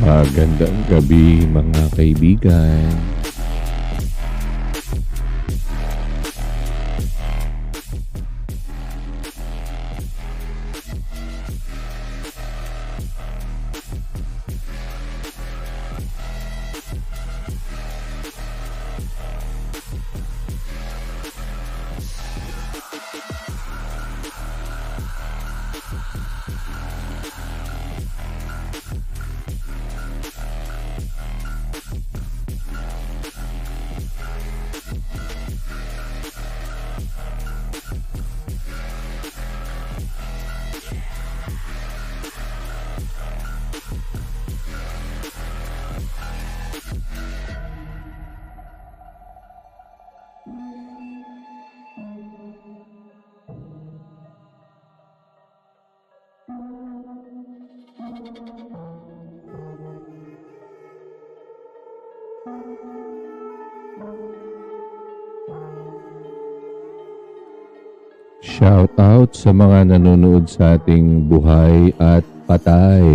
Magandang gabi mga kaibigan. Shout out sa mga nanonood sa ating Buhay at Patay.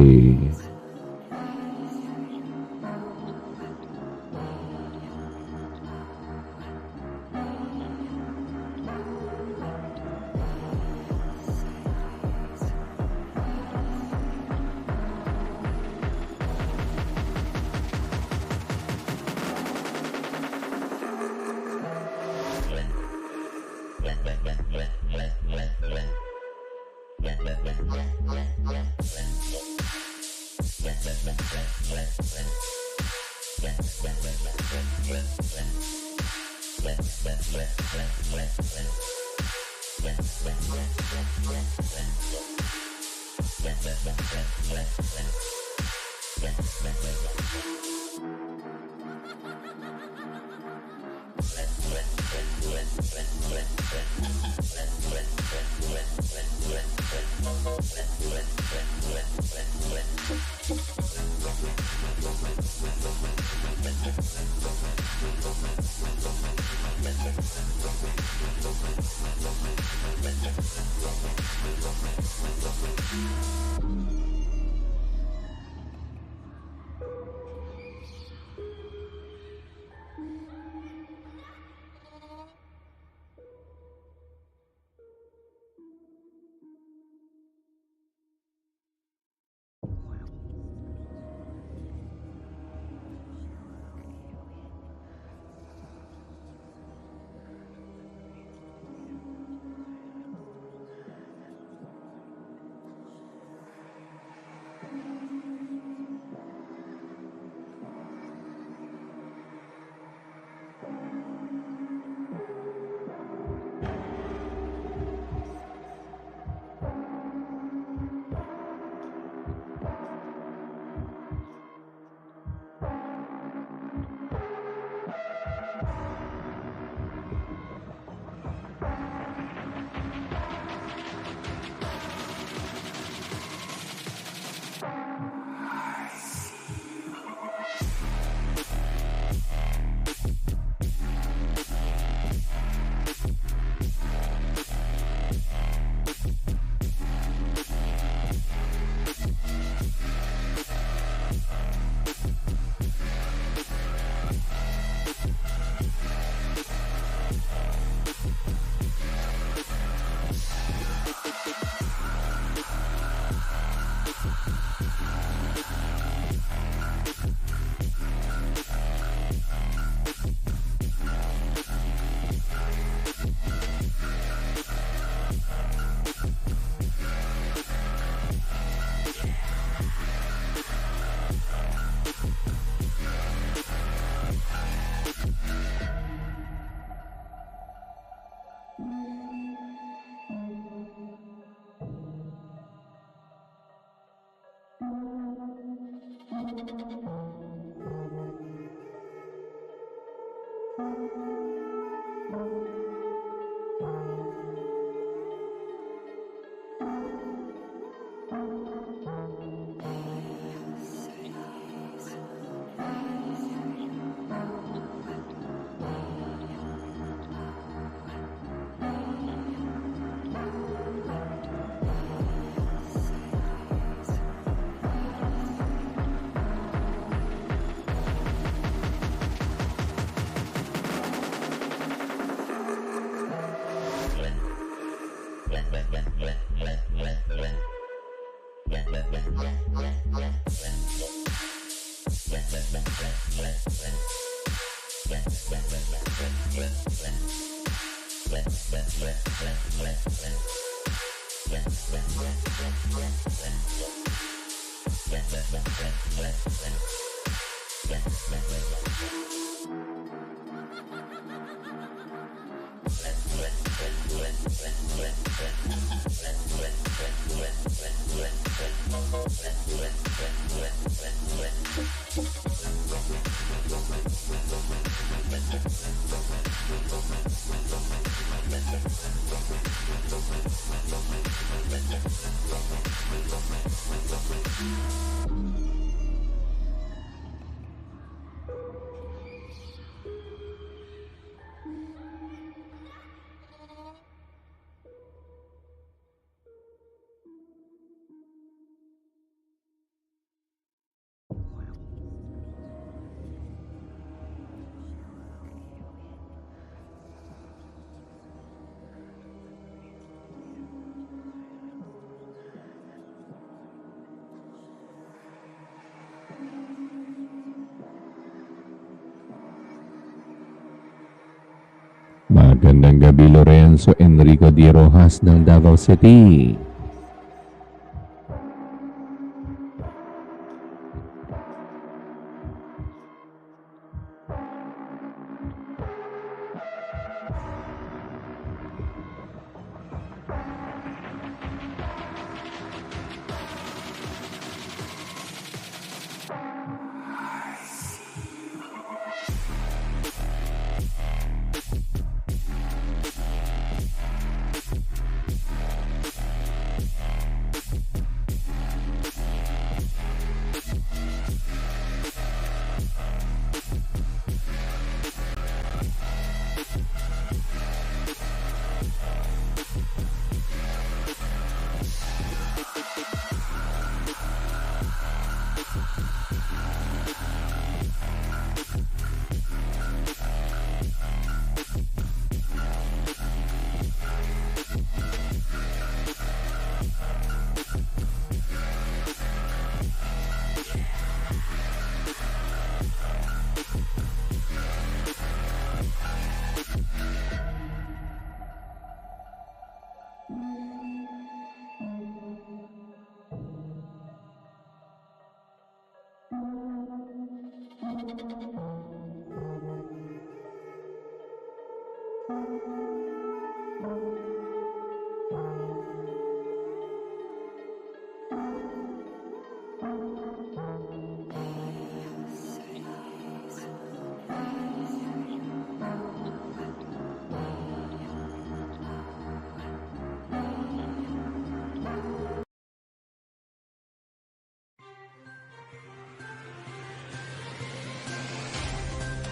Magandang gabi, Lorenzo Enrico Di Rojas ng Davao City.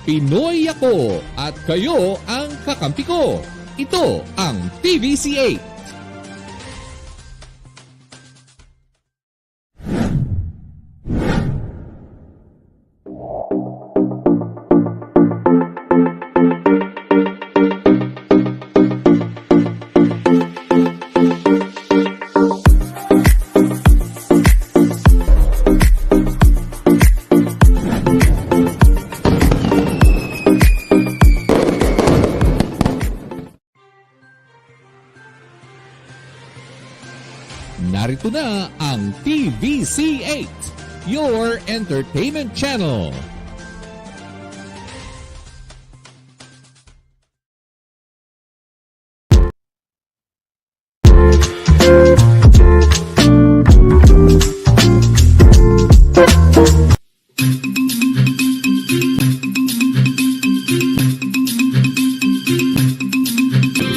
Pinoy ako at kayo ang kakampi ko. Ito ang TVC8. Narito na ang TVC8, your entertainment channel.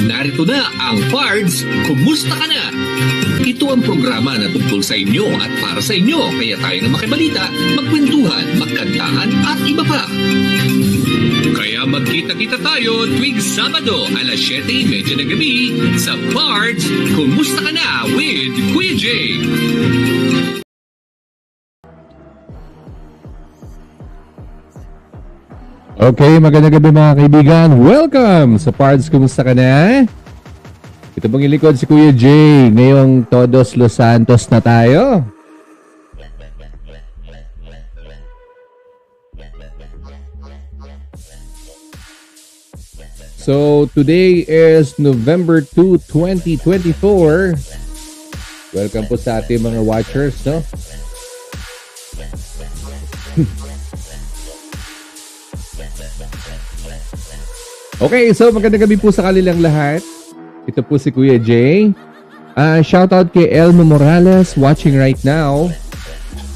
Narito na ang PARDS Kumusta Ka Na? Ito ang programa na tungkol sa inyo at para sa inyo, kaya tayo na makibalita, magkwentuhan, magkantahan at iba pa. Kaya magkita-kita tayo tuwing Sabado, alas 7, Medya ng Gabi sa PARDS Kumusta Ka Na with Kuya J. Okay, magandang gabi mga kaibigan. Welcome sa PARDS Kumusta Ka Na? Ito Ito pong ilikod si Kuya Jay. Ngayong Todos Los Santos na tayo. So, today is November 2, 2024. Welcome po sa ating mga watchers, no? Okay, so magandang gabi po sa kanilang lahat. Ito po si Kuya Jay. Shout out kay Elmo Morales watching right now.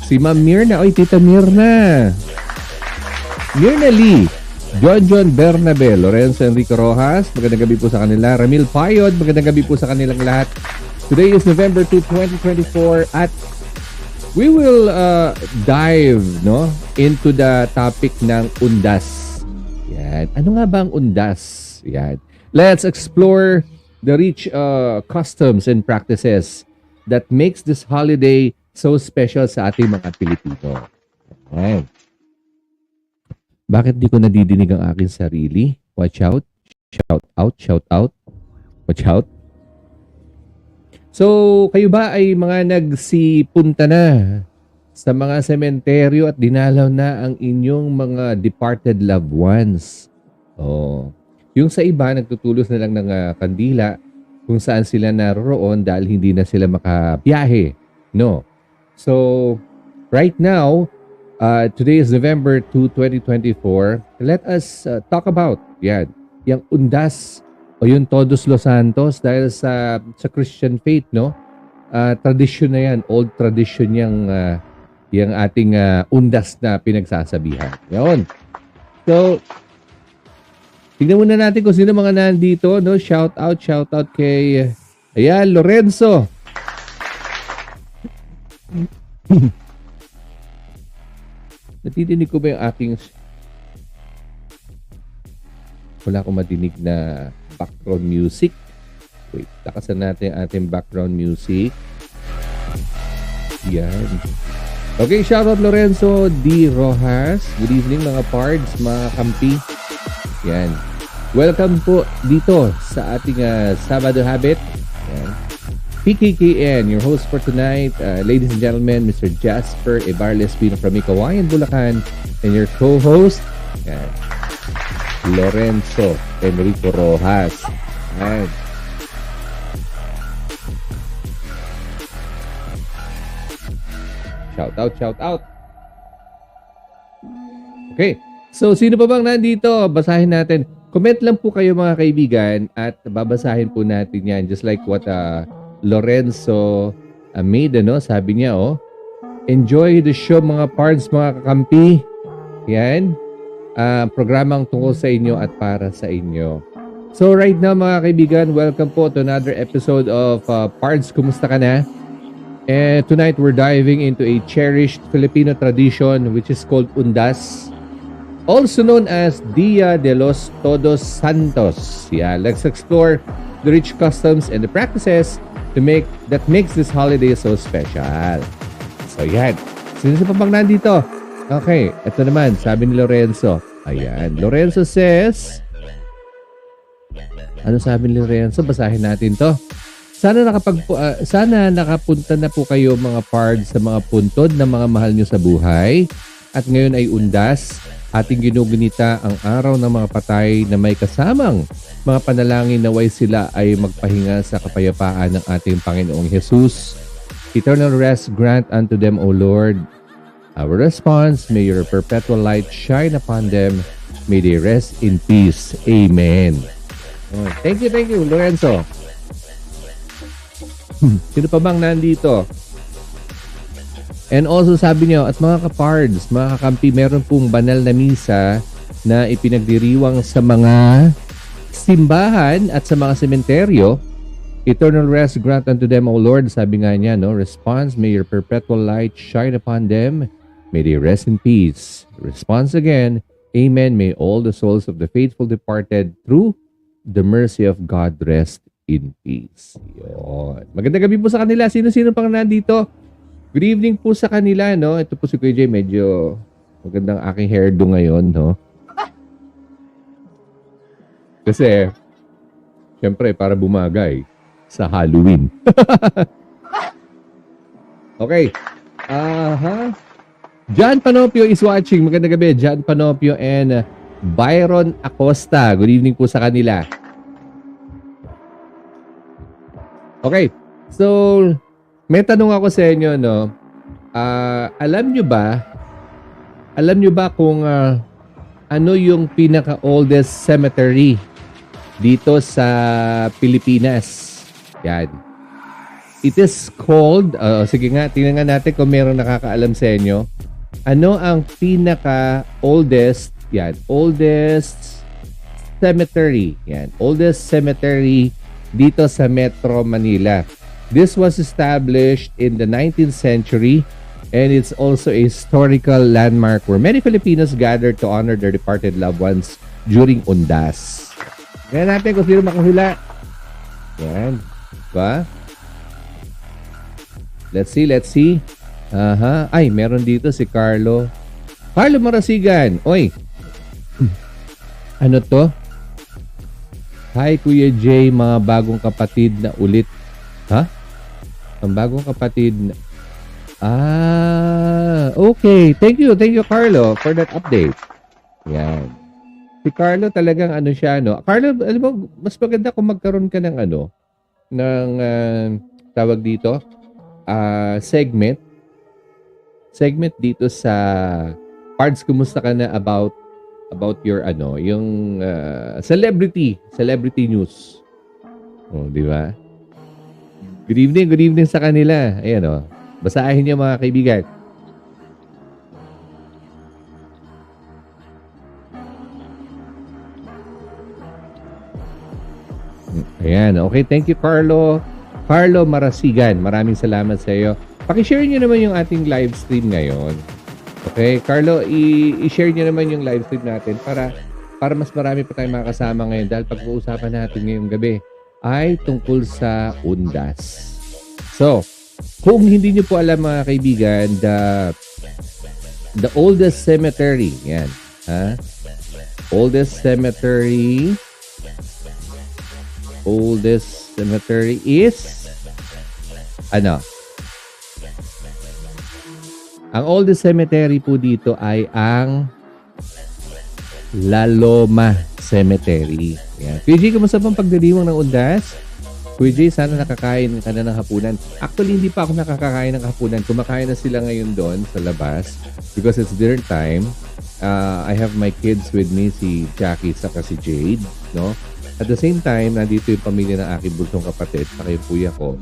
Si Ma'am Mirna. Oy, Tita Mirna. Mirna Lee. John Bernabe, Lorenzo Enrico Rojas, magandang gabi po sa kanila. Ramil Payod, magandang gabi po sa kanilang lahat. Today is November 2, 2024 at we will dive into the topic ng undas. Yan. Ano nga ba ang undas? Yan. Let's explore the rich customs and practices that makes this holiday so special sa ating mga Pilipino. Yan. Bakit di ko nadidinig ang aking sarili? Watch out. Shout out. Shout out. Watch out. So, kayo ba ay mga nagsipunta na sa mga sementeryo at dinalaw na ang inyong mga departed loved ones? Oh. Yung sa iba, nagtutulos na lang ng kandila kung saan sila naroroon dahil hindi na sila makabiyahe. No. So, right now, today is November 2, 2024. Let us talk about yung undas o yung Todos Los Santos dahil sa Christian faith, no? Tradition na yan, old tradition yung ating undas na pinagsasabihan. Yan. So, tignan muna natin kung sino mga nandito, no? Shout out kay Lorenzo. Natidinig ko ba yung aking... Wala akong madinig na background music. Wait, takasan natin ang ating background music. Yan. Okay, shoutout Lorenzo D. Rojas. Good evening mga pards, mga kampi. Yan. Welcome po dito sa ating Sabado habit. Yan. PKKN, your host for tonight, ladies and gentlemen, Mr. Jasper Ebarles Pino from Kawayan, Bulacan, and your co-host, Lorenzo Enrico Rojas. Yan. Shout out. Okay, so sino pa bang nandito? Basahin natin. Comment lang po kayo mga kaibigan at babasahin po natin yan, just like what Lorenzo made, sabi niya, enjoy the show mga pards, mga kakampi. Yan. Programang tungkol sa inyo at para sa inyo. So right now mga kaibigan, welcome po to another episode of Pards Kumusta Ka Na? And tonight we're diving into a cherished Filipino tradition which is called undas, also known as Dia de los Todos Santos. Yeah, let's explore the rich customs and the practices that makes this holiday so special. So yan. Sino pa bang nandito? Okay, ito naman, sabi ni Lorenzo. Ayan, Lorenzo says, ano sabi ni Lorenzo? Basahin natin to. Sana nakapunta na po kayo mga pards sa mga puntod na mga mahal nyo sa buhay. At ngayon ay undas, ating ginugunita ang araw ng mga patay na may kasamang mga panalangin naway sila ay magpahinga sa kapayapaan ng ating Panginoong Jesus. Eternal rest grant unto them, O Lord. Our response, may your perpetual light shine upon them. May they rest in peace. Amen. Oh, thank you, Lorenzo. Sino pa bang nandito? And also sabi niyo, at mga kapards, mga kakampi, meron pong banal na misa na ipinagdiriwang sa mga simbahan at sa mga sementeryo. Eternal rest grant unto them, O Lord. Sabi nga niya, response, may your perpetual light shine upon them. May they rest in peace. Response again, Amen. May all the souls of the faithful departed through the mercy of God rest in peace. Yun. Magandang gabi po sa kanila. Sino-sino pang nandito? Good evening po sa kanila, Ito po si Kuya Jay. Medyo magandang aking hairdo ngayon, Kasi, syempre, para bumagay. sa Halloween. Okay. John Panopio is watching. Magandang gabi. John Panopio and Byron Acosta. Good evening po sa kanila. Okay. So, may tanong ako sa inyo, no? Alam nyo ba kung ano yung pinaka-oldest cemetery dito sa Pilipinas? Yan. It is called, sige nga, tingnan nga natin kung meron nakakaalam sa inyo. Ano ang pinaka-oldest, oldest cemetery. Yan, oldest cemetery dito sa Metro Manila. This was established in the 19th century and it's also a historical landmark where many Filipinos gather to honor their departed loved ones during undas. Ngayon natin kung sino makahula. Yan. Diba? Let's see. Ay, meron dito si Carlo. Carlo Marasigan. Oy. Ano to? Hi, Kuya J, mga bagong kapatid na ulit. Ha? Ang bagong kapatid na... okay. Thank you, Carlo, for that update. Yan. Si Carlo talagang ano siya, no? Carlo, alam mo, mas maganda kung magkaroon ka ng ano, ng tawag dito, segment dito sa Pards Kumusta Ka Na about your ano, yung celebrity news. Oh, di ba? Good evening sa kanila. Ayan oh. Basahin niyo mga kaibigan. Ayan, okay, thank you Carlo Marasigan. Maraming salamat sa iyo. Paki-share niyo naman yung ating live stream ngayon. Okay, Carlo, i-share niyo naman yung live stream natin para mas marami pa tayong makakasama ngayon dahil pag-uusapan natin ngayong gabi ay tungkol sa undas. So, kung hindi niyo po alam mga kaibigan, the oldest cemetery, yan, oldest cemetery is ano? Ang oldest cemetery po dito ay ang La Loma Cemetery. Yan. Kuya J, kumusta pang pagdiriwang ng undas? Kuya J, sana nakakain ka na ng hapunan. Actually, hindi pa ako nakakakain ng hapunan. Kumakain na sila ngayon doon sa labas because it's dinner time. I have my kids with me, si Jackie saka si Jade, no? At the same time, nandito yung pamilya ng aking bunsong kapatid saka yung kuya ko.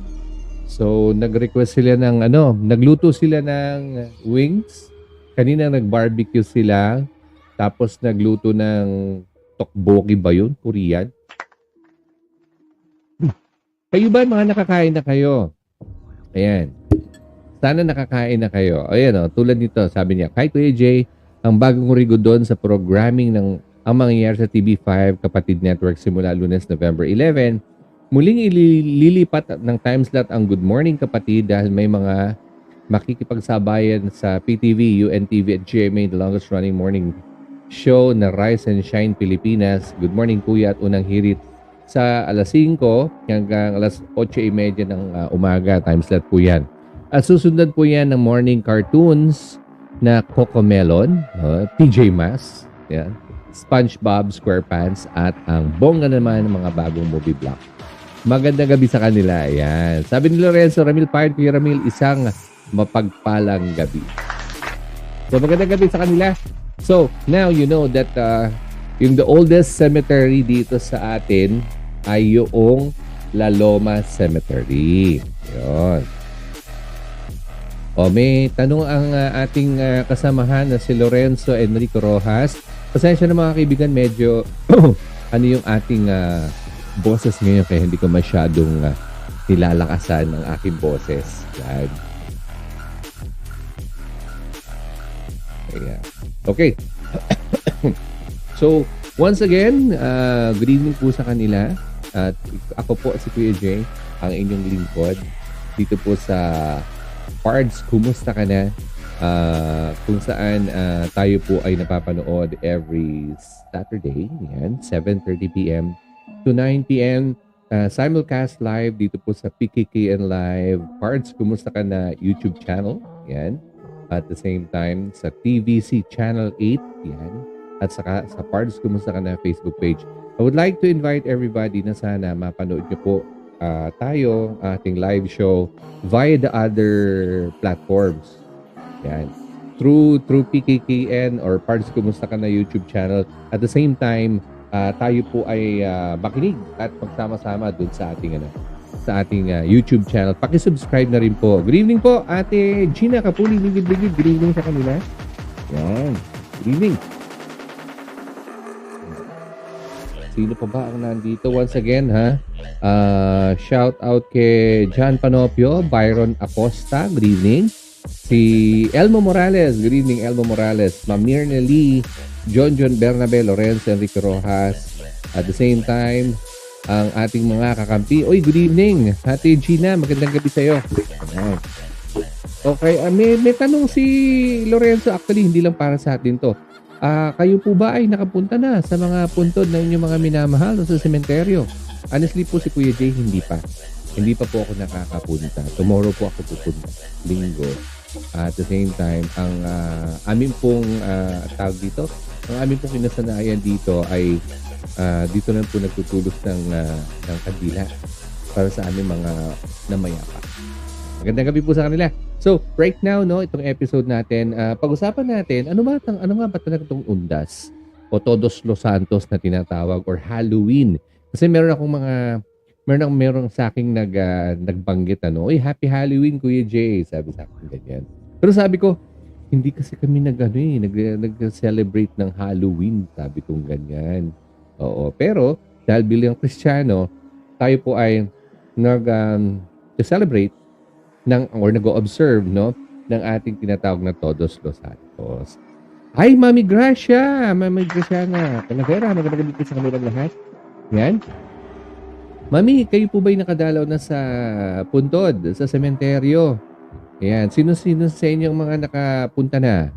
So, nag-request sila ng nagluto sila ng wings. Kanina nag-barbecue sila. Tapos nagluto ng tteokbokki ba yun? Korean. Kayo ba mga nakakain na kayo? Ayan. Sana nakakain na kayo. Ayan o, tulad nito, sabi niya, kay Kuya J, ang bagong rigo doon sa programming ng ang mangyayari sa TV5 Kapatid Network simula Lunes, November 11, muling ililipat ng time slot ang Good Morning Kapatid dahil may mga makikipagsabayan sa PTV, UNTV at GMA, the longest running morning show na Rise and Shine Pilipinas. Good Morning Kuya at unang hirit sa alas 5 hanggang alas 8:30 ng umaga. Time slot po yan. At susundan po yan ng morning cartoons na Cocomelon, PJ Masks, yan, SpongeBob SquarePants at ang bongga naman ng mga bagong movie block. Magandang gabi sa kanila. Ayan. Sabi ni Lorenzo Ramil Pirate, Kuya Ramil, isang mapagpalang gabi. So, magandang gabi sa kanila. So, now you know that yung the oldest cemetery dito sa atin ay yung La Loma Cemetery. Yun. O, may tanong ang ating kasamahan na si Lorenzo Enrico Rojas. Pasensya na mga kaibigan, medyo ano yung ating boses ngayon kaya hindi ko masyadong nilalakasan ang aking boses. Yan. Ayan. Okay. So, once again, good evening po sa kanila. At ako po si Kuya J, ang inyong lingkod. Dito po sa Pards Kumusta Ka Na? Kung saan tayo po ay napapanood every Saturday, yan, 7:30 p.m. to 9 p.m. simulcast live dito po sa PKKN Live, Pards Kumusta Ka Na YouTube channel. Yan. At the same time, sa TVC Channel 8. Yan. At saka sa Pards Kumusta Ka Na Facebook page. I would like to invite everybody na sana mapanood nyo po tayo, ating live show via the other platforms. Yan. Through PKKN or Pards Kumusta Ka Na YouTube channel. At the same time, tayo po ay makinig at magsama-sama dun sa ating YouTube channel. Paki-subscribe na rin po. Good evening po, Ate Gina Kapuli. Good evening sa kanila. Yan. Good evening. Sino pa ba ang nandito? Once again, shout out kay John Panopio, Byron Acosta, good evening. Si Elmo Morales, good evening Elmo Morales. Ma'am Mirna Lee, John Bernabe, Lorenzo Enrique Rojas. At the same time, ang ating mga kakampi. Oy, good evening. Ate Gina, magandang gabi sa'yo. Okay, may tanong si Lorenzo. Actually, hindi lang para sa atin to. Kayo po ba ay nakapunta na sa mga puntod ng inyong mga minamahal o sa sementeryo? Honestly po si Kuya Jay, hindi pa. Hindi pa po ako nakakapunta. Tomorrow po ako pupunta. Linggo. At the same time, ang amin pong tawag dito, ang amin pong kinasanayan dito ay dito lang po nagtutulos ng kandila para sa aming mga namayapa. Magandang gabi po sa kanila. So, right now, no, itong episode natin, pag-usapan natin, ano nga ba talaga itong undas o Todos Los Santos na tinatawag or Halloween? Kasi meron sa aking nagbanggit, oy, Happy Halloween, Kuya Jay, sabi sa akin ganyan. Pero sabi ko, hindi kasi kami nag-celebrate ng Halloween, sabi kong ganyan. Oo, pero dahil bilang Kristiyano, tayo po ay nag-celebrate or nag-observe ng ating tinatawag na Todos Los Santos. Ay, Mami Gracia na. Kanavera, magandang gabi sa kanilang lahat. Yan. Mami, kayo po ba'y nakadalaw na sa puntod, sa sementeryo? Yan. Sino-sino sa inyong mga nakapunta na?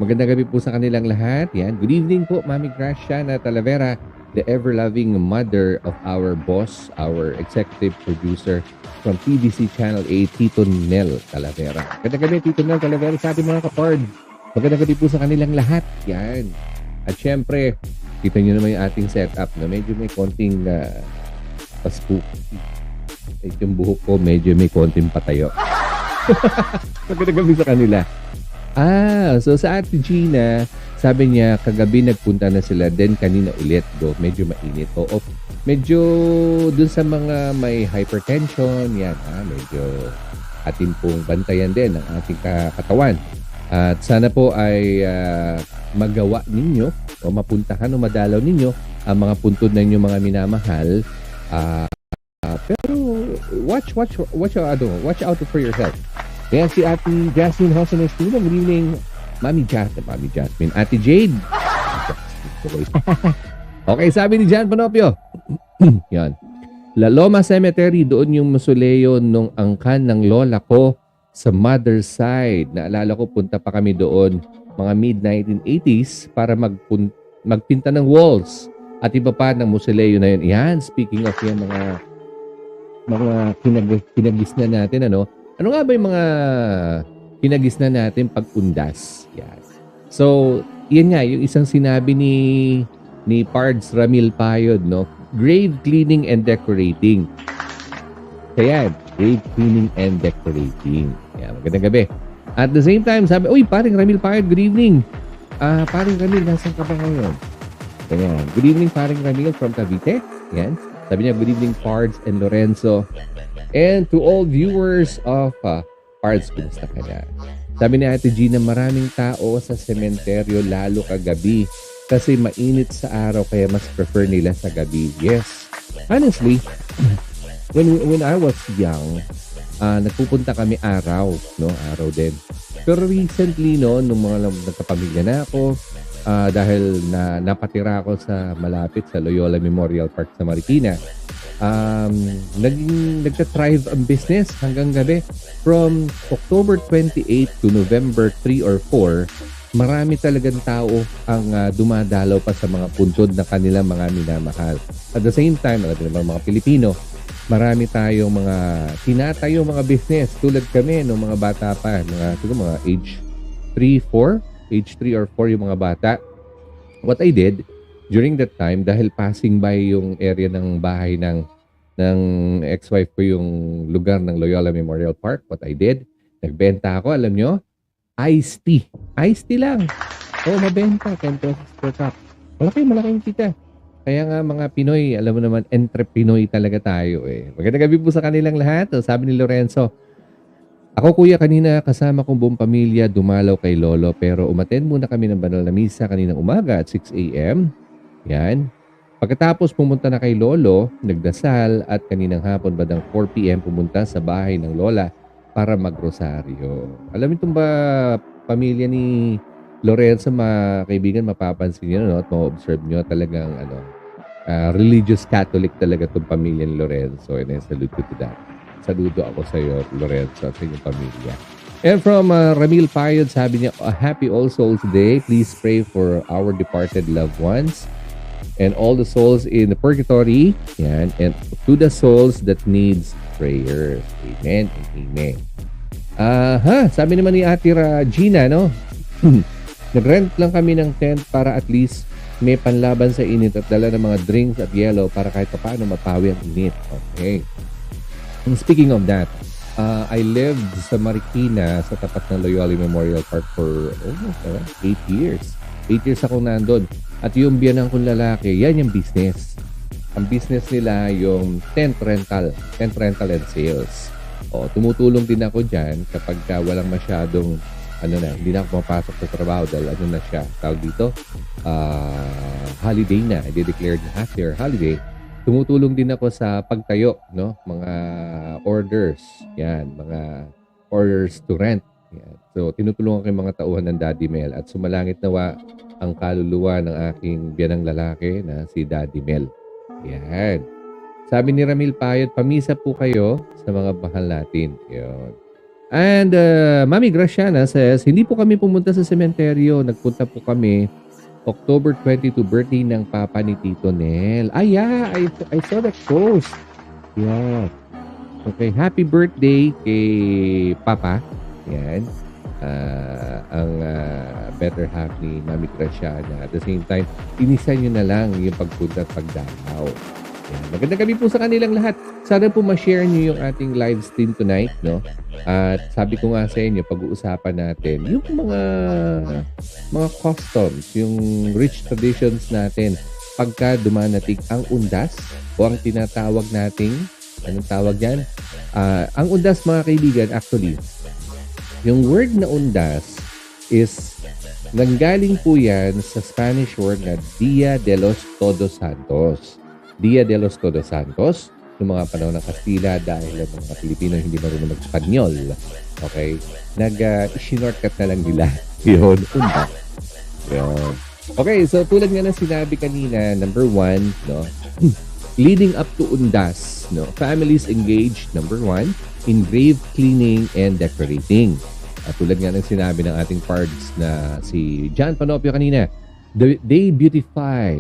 Magandang gabi po sa kanilang lahat. Yan. Good evening po, Mami Gracia na Talavera, the ever-loving mother of our boss, our executive producer from TVC Channel 8, Tito Nel Talavera. Magandang gabi, Tito Nel Talavera sa ating mga kapard. Magandang gabi po sa kanilang lahat. Yan. At syempre, kita nyo naman yung ating setup na medyo may konting spooky. Yung buhok ko medyo may konting patayo. Magandang gabi sa kanila. So sa Ate Gina, sabi niya, kagabi nagpunta na sila, then kanina ulit, medyo mainit. Oo, medyo dun sa mga may hypertension, yan, medyo atin pong bantayan din ang ating katawan. At sana po ay magawa ninyo o mapuntahan o madalaw ninyo ang mga puntod na inyong mga minamahal. Pero watch out for yourself. Yan si Ate Jasmine Hosenestino. Good evening, Mami Jasmine. Ate Jade. Okay, sabi ni Jan Panopio. Yan. La Loma Cemetery, doon yung mausoleo nung angkan ng lola ko sa mother's side. Naalala ko, punta pa kami doon mga mid-1980s para magpinta ng walls at iba pa ng mausoleo na yun. Yan, speaking of yan, mga kinagis na natin, ano nga ba yung mga kinagis na natin pag-undas? Yan. So, yan nga, yung isang sinabi ni Pards Ramil Payod, grave cleaning and decorating. Kaya, grave cleaning and decorating. Yan, magandang gabi. At the same time, sabi, uy, paring Ramil Payod, good evening. Paring Ramil, nasan ka ba ngayon? Yan. Good evening, paring Ramil from Cavite. Yan. Sabi niya, good evening, Pards and Lorenzo. And to all viewers of Pards Kumusta Ka Na. Sabi ni Ate Gina, maraming tao sa sementeryo lalo kagabi kasi mainit sa araw kaya mas prefer nila sa gabi. Yes. Honestly, when I was young, nagpupunta kami araw din. Pero recently, nung mga nagkapamilya na ako, dahil napatira ako sa malapit sa Loyola Memorial Park sa Marikina, nagta-thrive ang business hanggang gabi. From October 28 to November 3 or 4, marami talagang tao ang dumadalaw pa sa mga puntod na kanilang mga minamahal. At the same time, mga Pilipino, marami tayong mga tinatayo mga business tulad kami nung mga bata pa, mga age 3, 4, age 3 or 4 yung mga bata. What I did during that time, dahil passing by yung area ng bahay ng ex-wife ko yung lugar ng Loyola Memorial Park, what I did, nagbenta ako, alam nyo, iced tea. Iced tea lang. Mabenta, 10 pesos per cup. Malaking kita. Kaya nga mga Pinoy, alam mo naman, entrepinoy talaga tayo eh. Magandang gabi po sa kanilang lahat. Sabi ni Lorenzo, ako kuya kanina kasama kong buong pamilya dumalaw kay Lolo pero umattend muna kami ng banal na misa kaninang umaga at 6 a.m. Yan. Pagkatapos pumunta na kay Lolo, nagdasal at kaninang hapon bandang 4 p.m. pumunta sa bahay ng Lola para magrosaryo. Alam mo itong ba pamilya ni Lorenzo, mga kaibigan, mapapansin nyo, no? At ma-observe nyo talagang religious Catholic talaga itong pamilya ni Lorenzo. And I salute you to that. Saludo ako sa iyo, Lorenzo, at sa inyong pamilya. And from Ramil Payod, sabi niya, Happy All Souls Day. Please pray for our departed loved ones and all the souls in the purgatory. Yan. And to the souls that needs prayers. Amen and amen. Sabi naman ni Ate Gina, no? Nag-rent lang kami ng tent para at least may panlaban sa init at dala ng mga drinks at yellow para kahit paano mapawi ang init. Okay. And speaking of that, I lived sa Marikina sa tapat ng Loyola Memorial Park for almost 8 years. 8 years ako nandun. At yung biyanang kong lalaki, yan yung business. Ang business nila yung tent rental and sales. Tumutulong din ako dyan kapag walang masyadong hindi na ako mapasok sa trabaho dahil na siya, tawag dito, holiday na, i-declared na half-year holiday. Tumutulong din ako sa pagtayo, no? Mga orders, yan, mga orders to rent. Yan. So, tinutulungan ko yung mga tauhan ng Daddy Mel at sumalangit nawa ang kaluluwa ng aking biyanang lalaki na si Daddy Mel. Yan. Sabi ni Ramil Payot, pamisa po kayo sa mga bahal natin. Yan. And Mami Graciana says, hindi po kami pumunta sa sementeryo. Nagpunta po kami October 22, birthday ng papa ni Tito Nel. Yeah, I saw that post. Yeah. Okay, happy birthday kay Papa. Yan. Ang better half ni Mami Graciana. At the same time, inisan nyo na lang yung pagpunta at pagdalaw. Magandang gabi po sa kanilang lahat. Sana po ma-share nyo yung ating live stream tonight, no? At sabi ko nga sa inyo, pag-uusapan natin yung mga customs, yung rich traditions natin pagka dumanating ang undas o ang tinatawag nating, anong tawag yan? Ang undas, mga kaibigan, actually, yung word na undas is nanggaling po yan sa Spanish word na Dia de los Todos Santos. Dia de los Todos Santos, noong mga panahon ng Kastila dahil ang mga Pilipino hindi marunong mag-Espanyol. Okay? Nag-shortcut na lang nila. Yun, undas. Yun. Okay, so tulad nga ng sinabi kanina, number 1, no? Leading up to undas, no? Families engaged, number 1, in grave cleaning and decorating. At tulad nga ng sinabi ng ating pards na si John Panopio kanina, they beautify,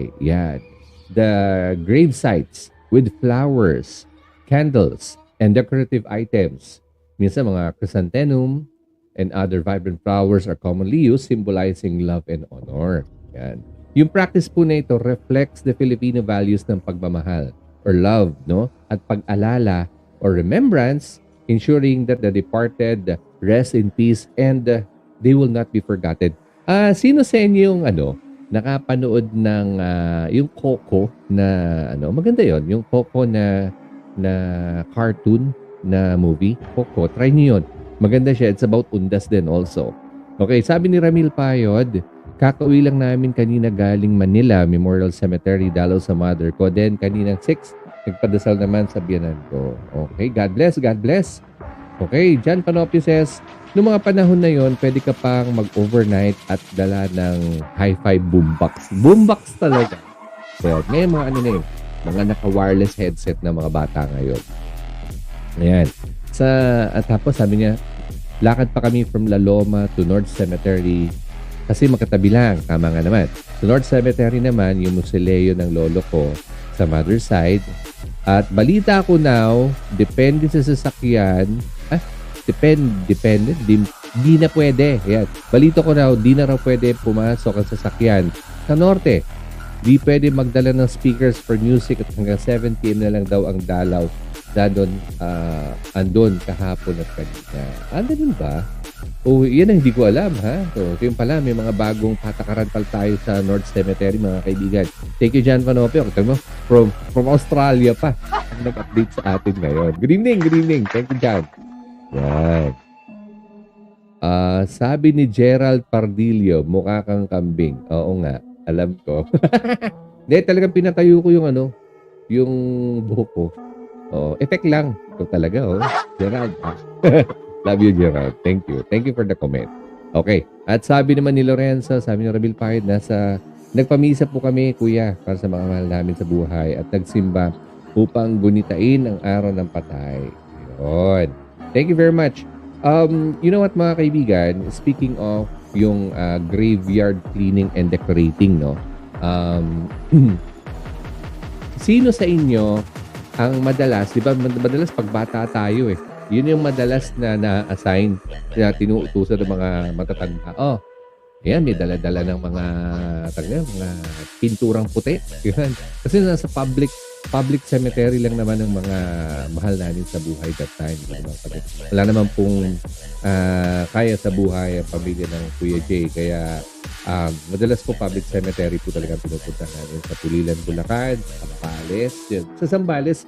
the grave sites with flowers, candles, and decorative items. Minsan mga chrysanthemum and other vibrant flowers are commonly used, symbolizing love and honor. Yan. Yung practice po na ito reflects the Filipino values ng pagmamahal or love, no? At pag-alala or remembrance, ensuring that the departed rest in peace and they will not be forgotten. Sino sa inyo yung nakapanood ng yung Coco na maganda yon, yung Coco na cartoon na movie, Coco, try niyo yun. Maganda siya, it's about undas din also. Okay, sabi ni Ramil Payod, kakauwi lang namin kanina galing Manila Memorial Cemetery, dalaw sa mother ko. Then kaninang 6, nagpadasal naman sa biyanan ko. Okay, God bless, God bless. Okay, John Panopio says, noong mga panahon na yon, pwede ka pang mag-overnight at dala ng hi-fi boombox. Boombox talaga. So, ngayon mga mga naka-wireless headset na mga bata ngayon. Ayan. At tapos sabi niya, lakad pa kami from La Loma to North Cemetery kasi magkatabi lang. Tama nga naman. Sa North Cemetery naman, yung musileo ng lolo ko sa mother side. At balita ko now, depende sa sasakyan. Depende. Di na pwede. Ayan. Balita ko now, di na raw pwede pumasok ang sasakyan sa norte. Di pwede magdala ng speakers for music at hanggang 7 p.m. na lang daw ang dalaw. Andon kahapon at kanina. Andun ba? Yan ang hindi ko alam, ha? So, yun pala, may mga bagong patakaran pala tayo sa North Cemetery, mga kaibigan. Thank you, John Vanopio. From Australia pa. Nag-update sa atin ngayon. Good evening. Thank you, John. Yan. Sabi ni Gerald Pardillo, mukha kang kambing. Oo nga, alam ko. Hindi, talagang pinatayo ko yung buhok ko. Effect lang. Ito talaga, Gerald. Love you, Gerald. Thank you. Thank you for the comment. Okay. At sabi naman ni Lorenzo, sabi ni Rabil Pahid, nagpamisa po kami, kuya, para sa mga mahal namin sa buhay at nagsimba upang gunitain ang araw ng patay. Yun. Thank you very much. You know what, mga kaibigan, speaking of yung graveyard cleaning and decorating, no? Sino sa inyo ang madalas, di ba, madalas pag bata tayo yun yung madalas na na-assign na tinuutusan ng mga matatanda. Ayan, may dala-dala ng mga pinturang puti. Yan. Kasi nasa public cemetery lang naman ng mga mahal namin sa buhay that time. Wala naman pong kaya sa buhay ang pamilya ng Kuya Jay. Kaya madalas po public cemetery po talaga pinupunta namin sa Pulilan, Bulacan, Sambales. Yun. Sa Sambales,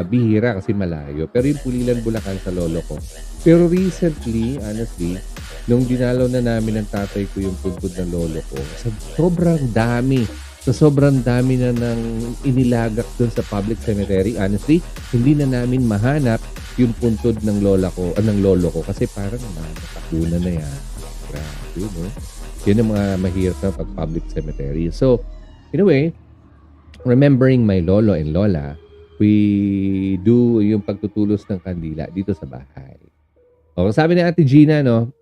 bihira kasi malayo. Pero yung Pulilan, Bulacan sa lolo ko. Pero recently, honestly, nung dinalaw na namin ng tatay ko yung puntod ng lolo ko, sobrang dami na nang inilagak dun sa public cemetery. Honestly, hindi na namin mahanap yung puntod ng lola ko, ng lolo ko kasi parang nakakunan na yan. Grabe, no? Yun ang mga mahirap na pag public cemetery. So, in a way, remembering my lolo and lola, we do yung pagtutulos ng kandila dito sa bahay. Sabi ni Ate Gina, no,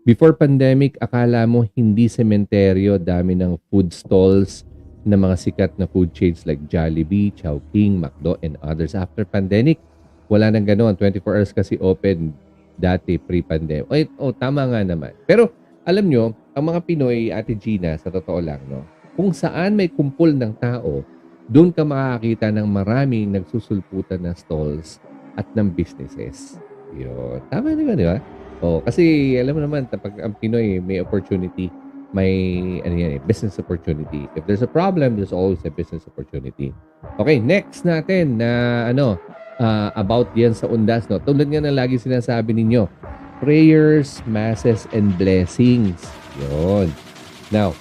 before pandemic, akala mo hindi sementeryo, dami ng food stalls na mga sikat na food chains like Jollibee, Chowking, McDo, and others. After pandemic, wala nang ganoon. 24 hours kasi open dati pre-pandemic. Tama nga naman. Pero alam nyo, ang mga Pinoy, Ate Gina, sa totoo lang, no, kung saan may kumpul ng tao, doon ka makakita ng maraming nagsusulputan na stalls at ng businesses. Yun. Tama naman, di ba? Kasi alam mo naman, kapag ang Pinoy may opportunity, may business opportunity. If there's a problem, there's always a business opportunity. Okay, next natin na about yan sa undas. No? Tulad nga na lagi sinasabi ninyo, prayers, masses, and blessings. Yun. Now,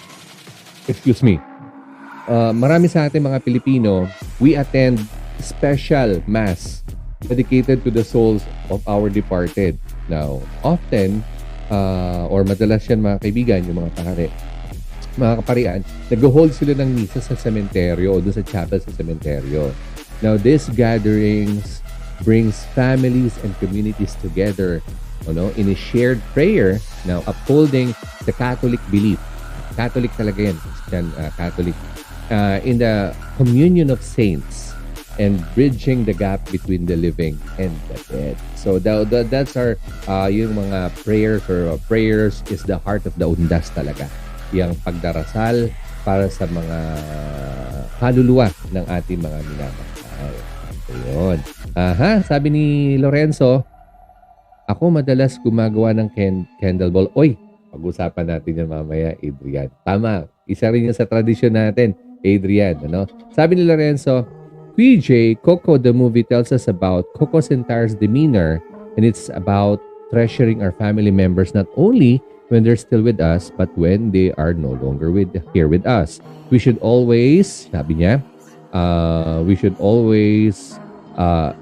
excuse me. Marami sa ating mga Pilipino, we attend special mass dedicated to the souls of our departed. Now, often, or madalas yan mga kaibigan, yung mga kaparian, nag-hold sila ng misa sa sementeryo o doon sa chapel sa sementeryo. Now, these gatherings brings families and communities together in a shared prayer, now upholding the Catholic belief. Catholic talaga yan, Christian Catholic. In the communion of saints and bridging the gap between the living and the dead. So that's our yung mga prayers or prayers is the heart of the undas talaga. Yung pagdarasal para sa mga kaluluwa ng ating mga minamahal. Ayun. Sabi ni Lorenzo, ako madalas gumagawa ng candle ball. Pag-usapan natin yan mamaya, Adrian. Tama. Isa rin yan sa tradisyon natin, Adrian. Sabi ni Lorenzo, PJ, Coco the movie tells us about Coco Centaur's demeanor, and it's about treasuring our family members not only when they're still with us, but when they are no longer here with us. We should always, sabi niya,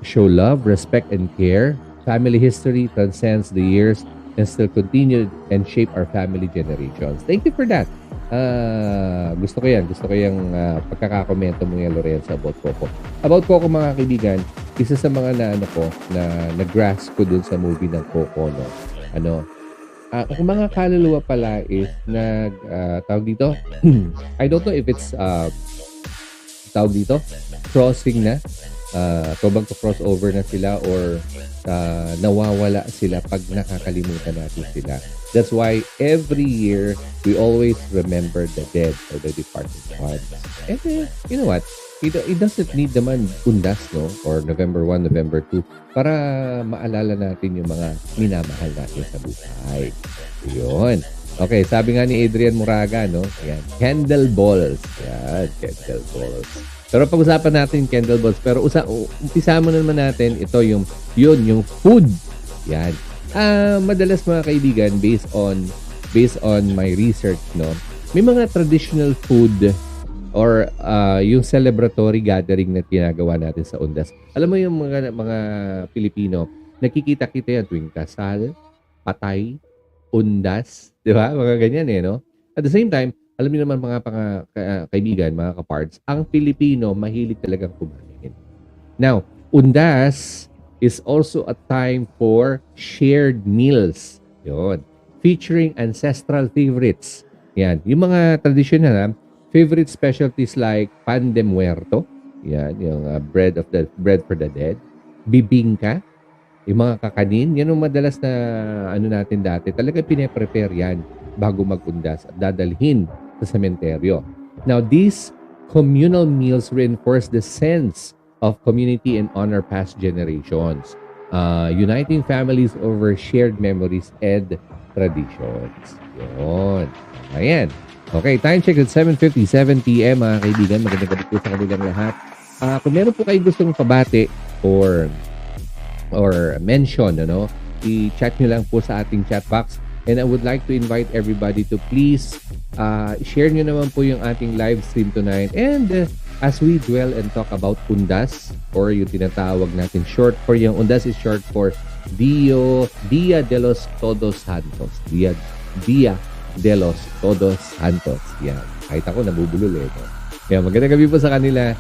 show love, respect, and care. Family history transcends the years and still continue and shape our family generations. Thank you for that. Gusto ko yan. Gusto ko yung pagkakakomento mo yan, Lorenzo, about Coco. About Coco, mga kaibigan, isa sa mga na nag-grasp ko dun sa movie ng Coco, no? Ang mga kaluluwa pala is tawag dito, I don't know if it's tawag dito, crossing na, to crossover na sila or nawawala sila pag nakakalimutan natin sila. That's why every year we always remember the dead or the departed ones. And you know what? It doesn't need naman undas, no? Or November 1, November 2 para maalala natin yung mga minamahal natin sa buhay. Yun. Okay, sabi nga ni Adrian Moraga, no? Yan, candle balls. Yan, candle balls. Pero pag-usapan natin candle balls. Pero umpisa mo naman natin ito yung food. Yan. Madalas mga kaibigan, based on my research, no, may mga traditional food or yung celebratory gathering na ginagawa natin sa undas. Alam mo yung mga Pilipino, nakikita-kita yan tuwing kasal, patay, undas, di ba? Mga ganyan no? At the same time, alam niyo naman mga kaibigan, mga kapards, ang Pilipino mahilig talagang kumain. Now, undas is also a time for shared meals. Yun. Featuring ancestral favorites. Yan. Yung mga traditional favorite specialties like pan de muerto. Yan. Yung bread for the dead. Bibingka. Yung mga kakanin. Yan yung madalas na natin dati. Talaga pinaprepare yan bago mag-undas at dadalhin sa sementeryo. Now, these communal meals reinforce the sense of community and honor past generations, uniting families over shared memories and traditions. Yun. Ayan. Okay, time check at 7:57 p.m. mga kaibigan. Magandang gabi po sa kanilang lahat. Kung meron po kayong gustong pabati or mention, i-chat nyo lang po sa ating chat box. And I would like to invite everybody to please share nyo naman po yung ating live stream tonight. And as we dwell and talk about undas or yung tinatawag natin short for yung undas is short for Dia de los Todos Santos. Dia de los Todos Santos. Yan. Kahit ako nabubulol no? Yan, magandang gabi po sa kanila.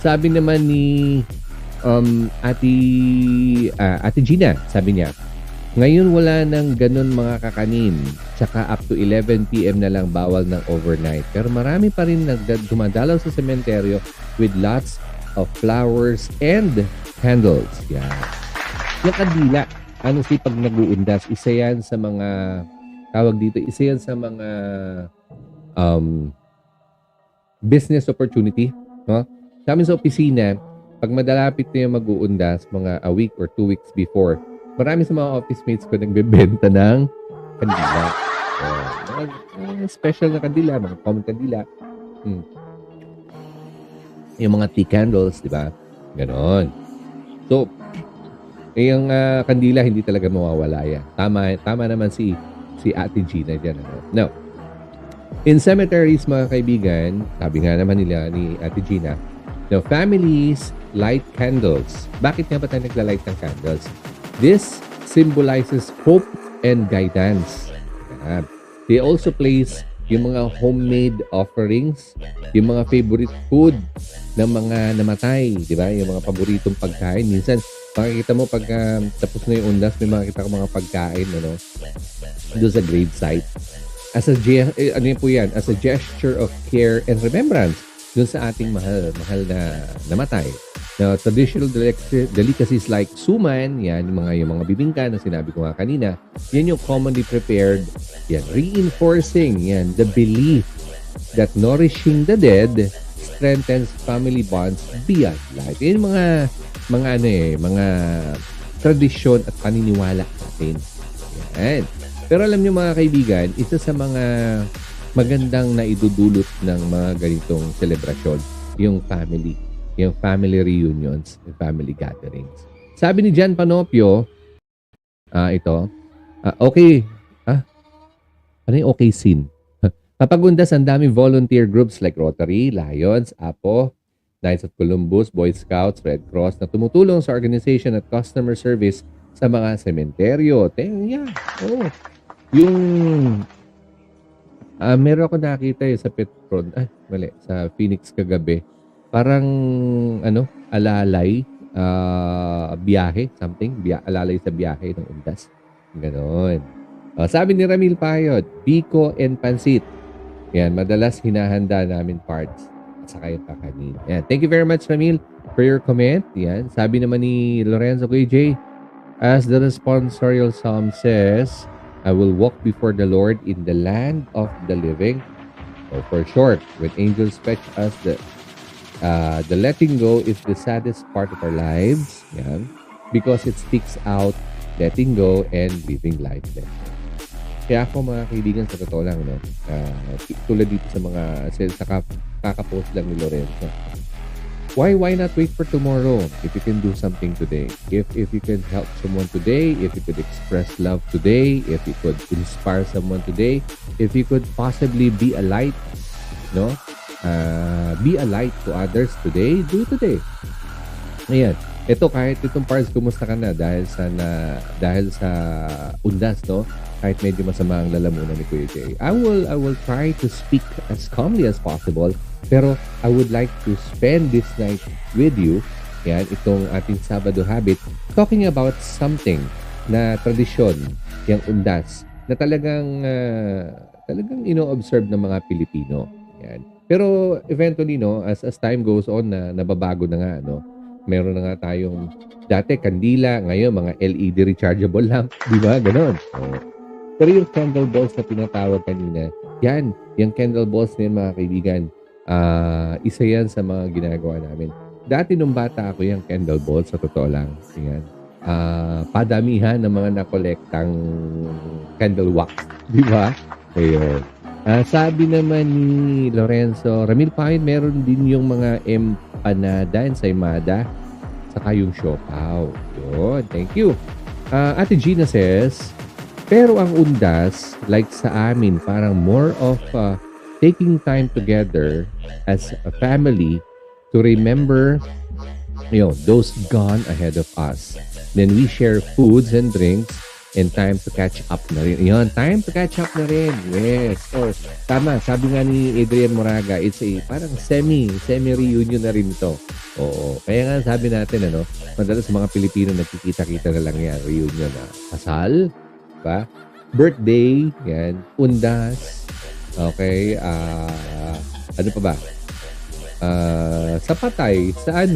Sabi naman ni Ate Gina, sabi niya, ngayon wala nang ganun mga kakanin. Tsaka up to 11 p.m. na lang bawal ng overnight. Pero marami pa rin dumadalaw sa sementeryo with lots of flowers and candles. Yan. Yung kandila, pag nag-uundas, isa yan sa mga, isa yan sa mga business opportunity. No? Sa amin sa opisina, pag madalapit na yung mag-uundas, mga a week or 2 weeks before, marami sa mga office mates ko nagbebenta ng kandila. Special na kandila, mga common kandila. Yung mga tea candles, di ba? Ganon. So, yung kandila hindi talaga mawawala yan. Tama naman si Ate Gina dyan. Now, in cemeteries, mga kaibigan, sabi nga naman nila ni Ate Gina, now, families light candles. Bakit nga ba tayo nagla-light ng candles? This symbolizes hope and guidance. They also place yung mga homemade offerings, yung mga favorite food ng mga namatay, di ba? Yung mga paboritong pagkain. Minsan, makikita mo pag tapos na yung undas, may makikita ka mga pagkain, doon sa gravesite. As a gesture of care and remembrance doon sa ating mahal na namatay. Now, traditional delicacies like suman, yan, yung mga bibingka na sinabi ko nga kanina, yan yung commonly prepared, yan, reinforcing, yan, the belief that nourishing the dead strengthens family bonds beyond life. Yan yung mga tradisyon at paniniwala natin. Yan. Pero alam nyo mga kaibigan, isa sa mga magandang naidudulot ng mga ganitong selebrasyon, yung family reunions and family gatherings. Sabi ni Jan Panopio, okay, ano yung okay scene? Kapag undas, ang daming volunteer groups like Rotary, Lions, APO, Knights of Columbus, Boy Scouts, Red Cross na tumutulong sa organization at customer service sa mga sementeryo. Meron ako nakita sa Petron, sa Phoenix kagabi. Parang, alalay, biyahe, alalay sa biyahe ng undas. Ganon. Sabi ni Ramil Payot, Biko and Pansit. Yan, madalas hinahanda namin parts. saka yung kakanin. Yan. Thank you very much, Ramil, for your comment. Yan. Sabi naman ni Lorenzo KJ, as the responsorial psalm says, I will walk before the Lord in the land of the living. Or for short, when angels fetch us, the letting go is the saddest part of our lives. Yan. Because it speaks out letting go and living life. Kaya ako mga kaibigan, sa totoo lang, no? Tulad dito sa mga kakapost lang ni Lorenzo. Why not wait for tomorrow if you can do something today? If you can help someone today, if you could express love today, if you could inspire someone today, if you could possibly be a light, no? Be a light to others today, do it today. Ayan. Ito kahit itong parts kumusta ka na dahil sa undas, no? Kahit medyo masama ang lalamunan ni Kuya Jay. I will try to speak as calmly as possible, pero I would like to spend this night with you. Yan, itong ating Sabado habit, talking about something na tradisyon, yung undas, na talagang ino-observe ng mga Pilipino. Yan. Pero eventually, no, as time goes on, nababago na nga, no? Meron na nga tayong dati kandila, ngayon mga LED rechargeable lamp, di ba? Ganon. Pero yung candle balls na tinatawag kanina, yan, yung candle balls na yan, mga kaibigan, isa yan sa mga ginagawa namin. Dati nung bata ako, yung candle balls, sa totoo lang, yan, padamihan ng mga nakolektang candle wax, di ba? Ayun. Sabi naman ni Lorenzo, Ramil Pahin, meron din yung mga empanada, ensaymada, saka yung siopaw. Yun, thank you. Ate Gina says, pero ang undas, like sa amin, parang more of taking time together as a family to remember, those gone ahead of us. Then we share foods and drinks and time to catch up na rin. Yun, time to catch up na rin. Yes. So, tama. Sabi nga ni Adrian Moraga, it's a parang semi-reunion na rin ito. Oo. Kaya nga sabi natin, madalas mga Pilipino nagkikita-kita na lang yan. Reunion na. Kasal, ba? Birthday, yan. Undas. Okay. Ano pa ba? Sa patay, sa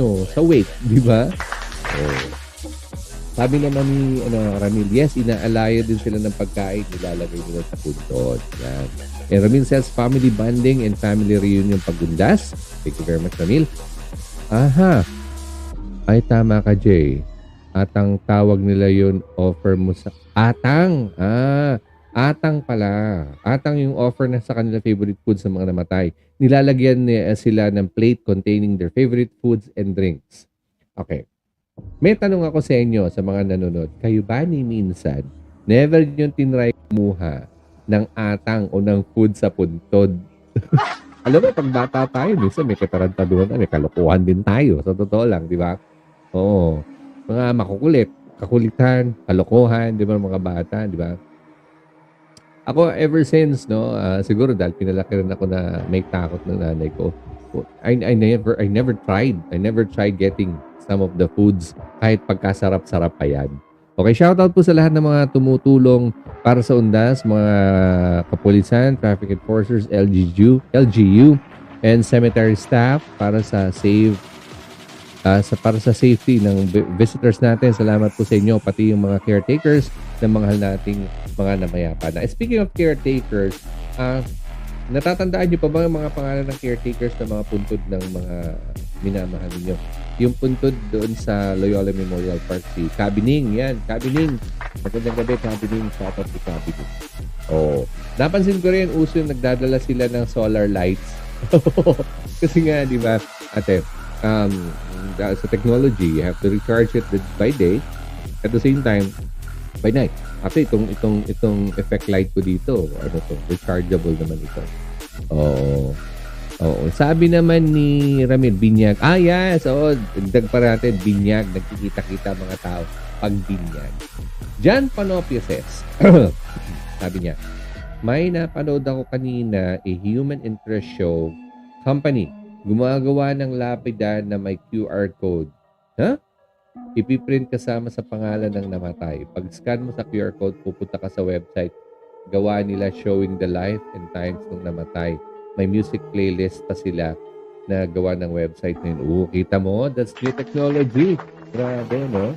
wake, di ba? Oh. Sabi naman ni Ramil, yes, inaalaya din sila ng pagkain, nilalagay nila sa puntod. Yan. And Ramil says, family bonding and family reunion pagundas. Thank you very much, Ramil. Aha. Ay, tama ka, Jay. Atang tawag nila yun, offer mo sa... Atang! Atang pala. Atang yung offer na sa kanila favorite foods sa mga namatay. Nilalagyan sila ng plate containing their favorite foods and drinks. Okay. May tanong ako sa inyo, sa mga nanonood. Kayo ba ni minsan, never nyo tinry kumuha ng atang o ng food sa puntod? Alam mo, pag bata tayo, minsan may katarantaduhan, may kalokohan din tayo. Sa totoo lang, di ba? Oo. Mga makukulit, kakulitan, kalokohan, di ba, mga bata, di ba? Ako, ever since, siguro dahil pinalaki rin ako na may takot ng nanay ko, I never tried getting some of the foods kahit pagkasarap-sarap pa yan. Okay, shoutout po sa lahat ng mga tumutulong para sa undas, mga kapulisan, traffic enforcers, LGU, and cemetery staff para sa safety ng visitors natin. Salamat po sa inyo, pati yung mga caretakers ng mga nating mga namayapa. Na speaking of caretakers, natatandaan niyo pa ba yung mga pangalan ng caretakers ng mga puntod ng mga minamahal niyo? Yung puntod doon sa Loyola Memorial Park, si Kabining. Yan, Kabining. Magandang gabi, Kabining. Shout out to Kabining. Oh, napansin ko rin, uso yung nagdadala sila ng solar lights. Kasi nga, di ba, ate, sa technology, you have to recharge it by day. At the same time, by night. Kasi itong effect light ko dito, rechargeable naman ito. Oo. Sabi naman ni Ramil, binyag. Yes. Oo, dagdag pa natin, binyag. Nagkikita-kita mga tao pag binyag. John Panopio says, sabi niya, may napanood ako kanina a human interest show company. Gumagawa ng lapida na may QR code. Ipiprint kasama sa pangalan ng namatay. Pag scan mo sa QR code, pupunta ka sa website. Gawa nila showing the life and times ng namatay. May music playlist pa sila na gawa ng website na yun. Kita mo? That's new technology. Grabe, no?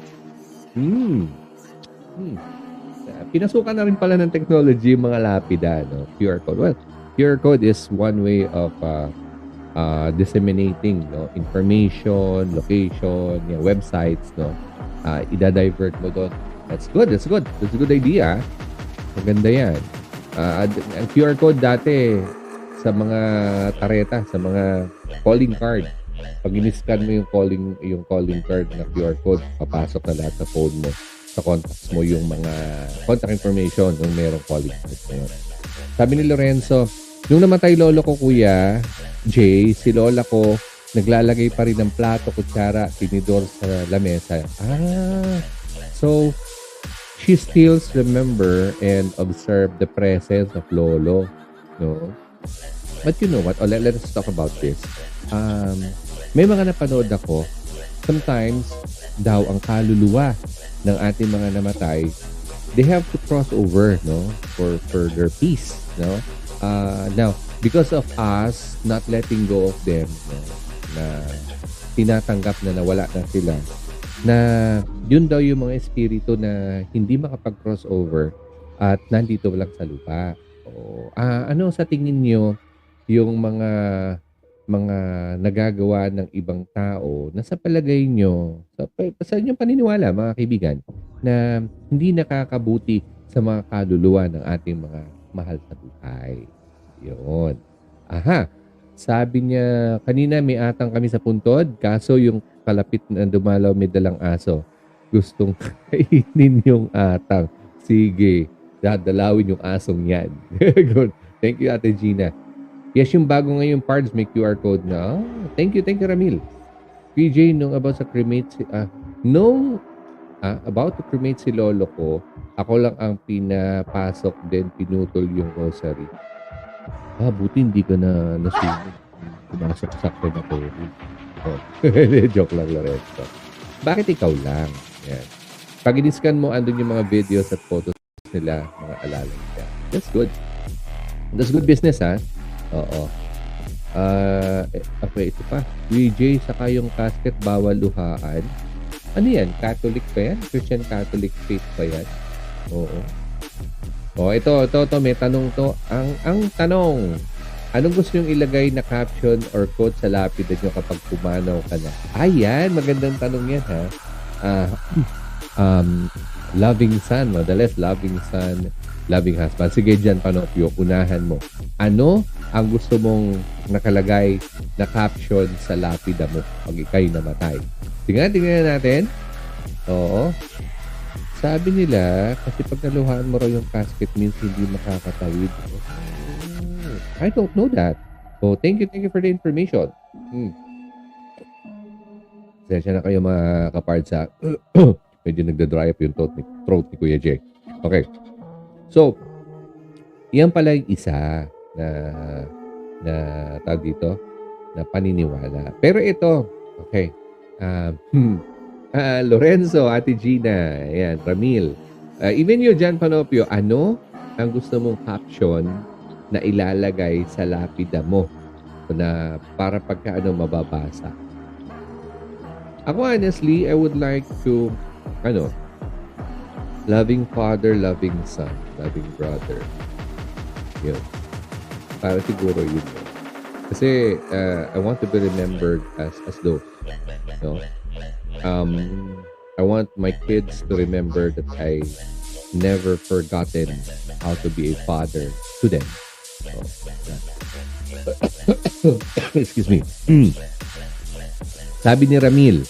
Pinasukan na rin pala ng technology yung mga lapida, no? QR code. Well, QR code is one way of disseminating, no, information, location, websites, no. Ida-divert mo doon. That's good. That's a good idea. Maganda yan. Ang QR code dati sa mga tareta, sa mga calling card. Pag in-scan mo yung calling card na QR code, papasok na lahat sa phone mo. Sa contacts mo yung mga contact information ng merong calling card ngayon. Sabi ni Lorenzo, nung namatay lolo ko, Kuya Jay, si lola ko naglalagay pa rin ng plato, kutsara, tinidor sa lamesa. So she still remember and observe the presence of lolo, no? But you know what? Let's talk about this. May mga napanood ako, sometimes daw ang kaluluwa ng ating mga namatay, they have to cross over, no, for their peace, no. Now, because of us not letting go of them, no, na tinatanggap na nawala na sila, na yun daw yung mga espiritu na hindi makapag-cross over at nandito lang sa lupa. Ano sa tingin nyo yung mga nagagawa ng ibang tao na sa palagay nyo, sa inyong paniniwala, mga kaibigan, na hindi nakakabuti sa mga kaluluwa ng ating mga mahal sa buhay? Yun. Sabi niya, kanina may atang kami sa puntod, kaso yung kalapit na dumalaw may dalang aso. Gustong kainin yung atang. Sige, dadalawin yung asong yan. Good. Thank you, Ate Gina. Yes, yung bago ngayon parts, may QR code na. Thank you, Ramil. PJ, nung about sa cremate, about to cremate si lolo ko, ako lang ang pinapasok din, pinutol yung rosary. Buti hindi ka na nasunod. Pumasok sakto na po. Joke lang, Lorenzo. Bakit ikaw lang? Yan. Pag in-scan mo, andun yung mga videos at photos nila, mga alala nila. That's good. That's good business, ha? Oo. Okay, ito pa. VJ, saka yung casket, bawal luhaan. Ano yan? Catholic pa yan? Christian Catholic faith pa yan? Oo. Ito, may tanong to. Ang tanong, anong gusto yung ilagay na caption or quote sa lapida nyo kapag pumanaw ka na? Yan, magandang tanong yan, ha? Loving son, madalas loving son, loving husband. Sige dyan, Panopio, unahan mo. Ano ang gusto mong nakalagay na caption sa lapida mo pag ikay namatay? Tingnan natin. Oo. Sabi nila, kasi pag naluhaan mo raw yung casket means hindi makakatawid. I don't know that. Thank you for the information. Sensya na kayo mga kapards, ha? Medyo nagda-dry up yung throat ni Kuya Jay. Okay. So, yan pala yung isa na tawag dito, na paniniwala. Pero ito, okay. Lorenzo, Ate Gina, ayan, Ramil. Even you, Jan Panopio, ano ang gusto mong caption na ilalagay sa lapida mo na para pagka mababasa? Ako honestly, I would like to, loving father, loving son, loving brother. Yun. Para siguro yun. Kasi I want to be remembered as those. No? I want my kids to remember that I never forgotten how to be a father to them. Excuse me. Sabi ni Ramil,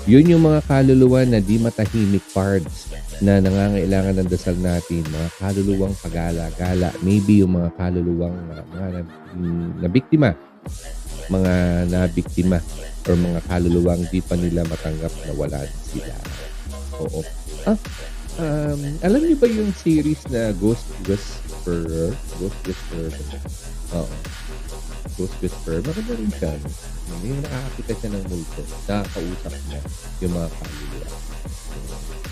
yun yung mga kaluluwa na di matahimik, pards, na nangangailangan ng dasal natin, mga kaluluwang pagala-gala, maybe yung mga kaluluwang mga nabiktima, mga nabiktima, or mga kaluluwang di pa nila matanggap na wala sila. Oo. Alam niyo ba yung series na Ghost Whisperer? Oo. Ghost Whisperer. Maganda rin siya. Yung nakakakita siya ng multo. Nakakausap niya yung mga kaluluwa.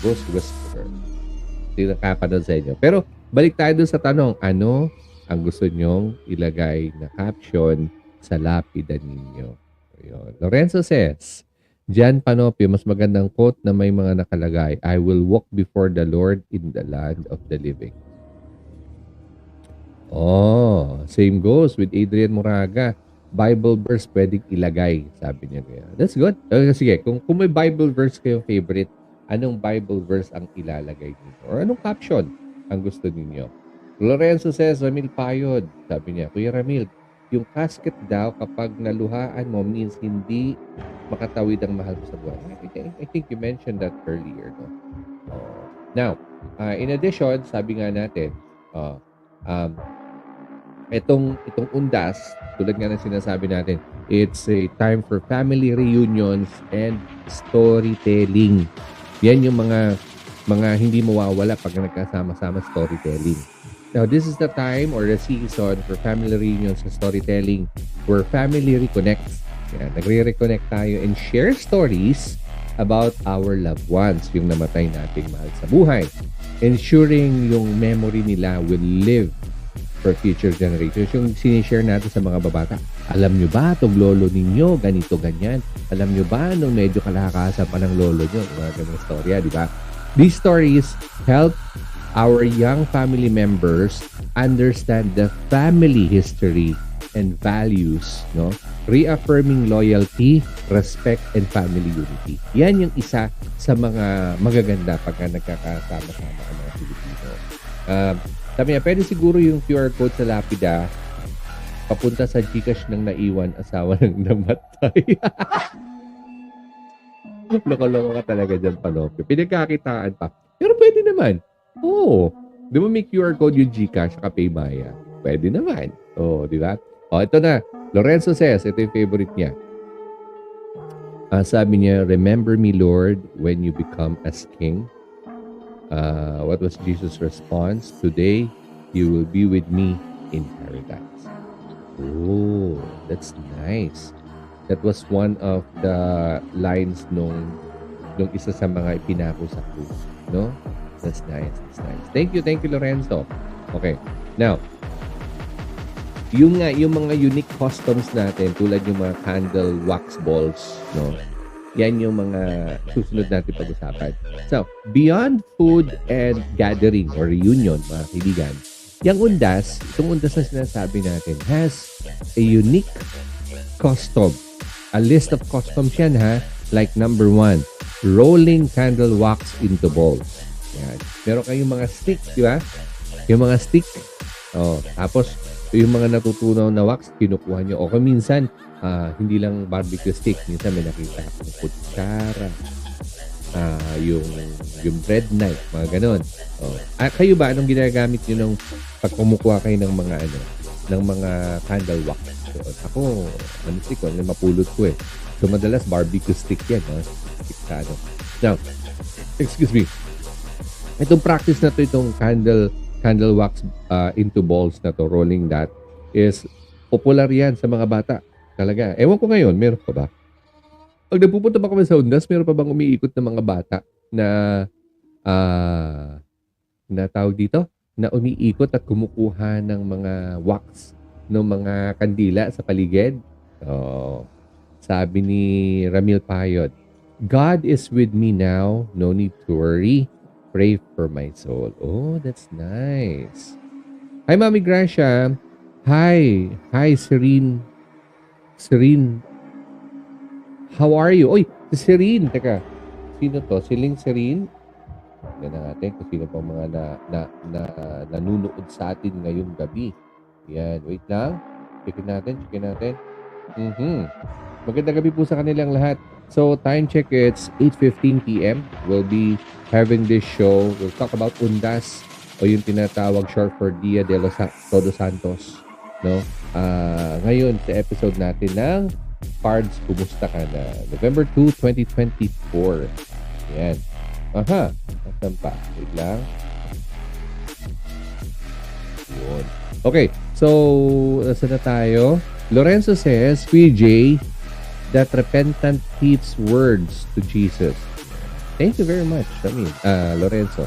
Ghost Whisperer. Hindi nakapanood sa inyo. Pero balik tayo dun sa tanong, ano ang gusto nyong ilagay na caption sa lapida ninyo. Ayun. Lorenzo says, Jan Panopio, mas magandang quote na may mga nakalagay, I will walk before the Lord in the land of the living. Oh, same goes with Adrian Moraga. Bible verse pwedeng ilagay, sabi niya. That's good. Sige, kung may Bible verse kayong favorite, anong Bible verse ang ilalagay niyo? Or anong caption ang gusto ninyo? Lorenzo says, Ramil Payod. Sabi niya, Kuya Ramil, yung casket daw kapag naluhaan mo means hindi makatawid ang mahal mo sa buhay. I think you mentioned that earlier. No? Now, in addition, sabi nga natin, itong undas, tulad nga ng sinasabi natin, it's a time for family reunions and storytelling. Yan yung mga hindi mawawala pag nagkasama-sama storytelling. Now, this is the time or the season for family reunions and storytelling where family reconnects. Yan, nagre-reconnect tayo and share stories about our loved ones, yung namatay nating mahal sa buhay. Ensuring yung memory nila will live for future generations. Yung sinishare natin sa mga babata. Alam nyo ba, itong lolo ninyo, ganito, ganyan. Alam nyo ba, nung medyo kalakasan pa ng lolo nyo, mga ganang storya, di ba? These stories help our young family members understand the family history and values, no? Reaffirming loyalty, respect, and family unity. Yan yung isa sa mga magaganda pagka nagkakasama-sama ang mga Pilipino. Sabi niya, pwede siguro yung QR code sa lapida papunta sa Gcash ng naiwan asawa ng namatay. Loko-loko ka talaga dyan, Panopio. Pinagkakitaan pa. Pero pwede naman. Oo. Di ba may QR code yung Gcash sa Paymaya? Pwede naman. Oo, di ba? O, ito na. Lorenzo says, ito yung favorite niya. Sabi niya, remember me, Lord, when you become as King. What was Jesus' response? Today, you will be with me in paradise. Oh, that's nice. That was one of the lines nung isa sa mga ipinako sa krus. No? That's nice. That's nice. Thank you, Lorenzo. Okay. Now, yung mga unique customs natin, tulad yung mga candle wax balls, no? Yan yung mga susunod natin pag-usapan. So, beyond food and gathering or reunion, mga kaibigan, itong undas na sinasabi natin, has a unique custom. A list of customs yan, ha? Like number 1, rolling candle wax into balls. Yan. Meron kayong mga stick, di ba? Yung mga stick. Tapos, yung mga natutunaw na wax, kinukuha nyo. O kung minsan, hindi lang barbecue stick. Minsan may nakita akong kutsara, yung bread knife, mga ganon. Kayo ba, anong ginagamit nyo nung pag kumukuha kayo ng mga ng mga candle wax? Ako, stick ko, mapulot ko eh. So, madalas barbecue stick yan. Stick sa Now, excuse me. Itong practice na to, itong candle wax into balls na to, rolling that, is popular yan sa mga bata. Talaga. Ewan ko ngayon, meron pa ba? Pag nagpupunta pa kami sa undas, meron pa bang umiikot ng mga bata na tawag dito? Na umiikot at kumukuha ng mga wax ng mga kandila sa paligid? Sabi ni Ramil Payod, God is with me now. No need to worry. Pray for my soul. Oh, that's nice. Hi, Mami Gracia. Hi, Serene. How are you? Oy, si Serene. Teka, sino to? Siling Serene? Tignan natin kung sino pa mga nanunood sa atin ngayong gabi. Yan, wait lang. Checkin natin. Magandang gabi po sa kanilang lahat. So, time check, it's 8:15 p.m. We'll be having this show. We'll talk about undas o yung tinatawag short for Dia de los Todos Santos. No? Ngayon, sa episode natin ng PARDS Kumusta Ka Na? November 2, 2024. Yan. Asan pa? Wait lang. Yun. Okay. So, nasa na tayo? Lorenzo says, PJ, that repentant keeps words to Jesus. Thank you very much. Lorenzo.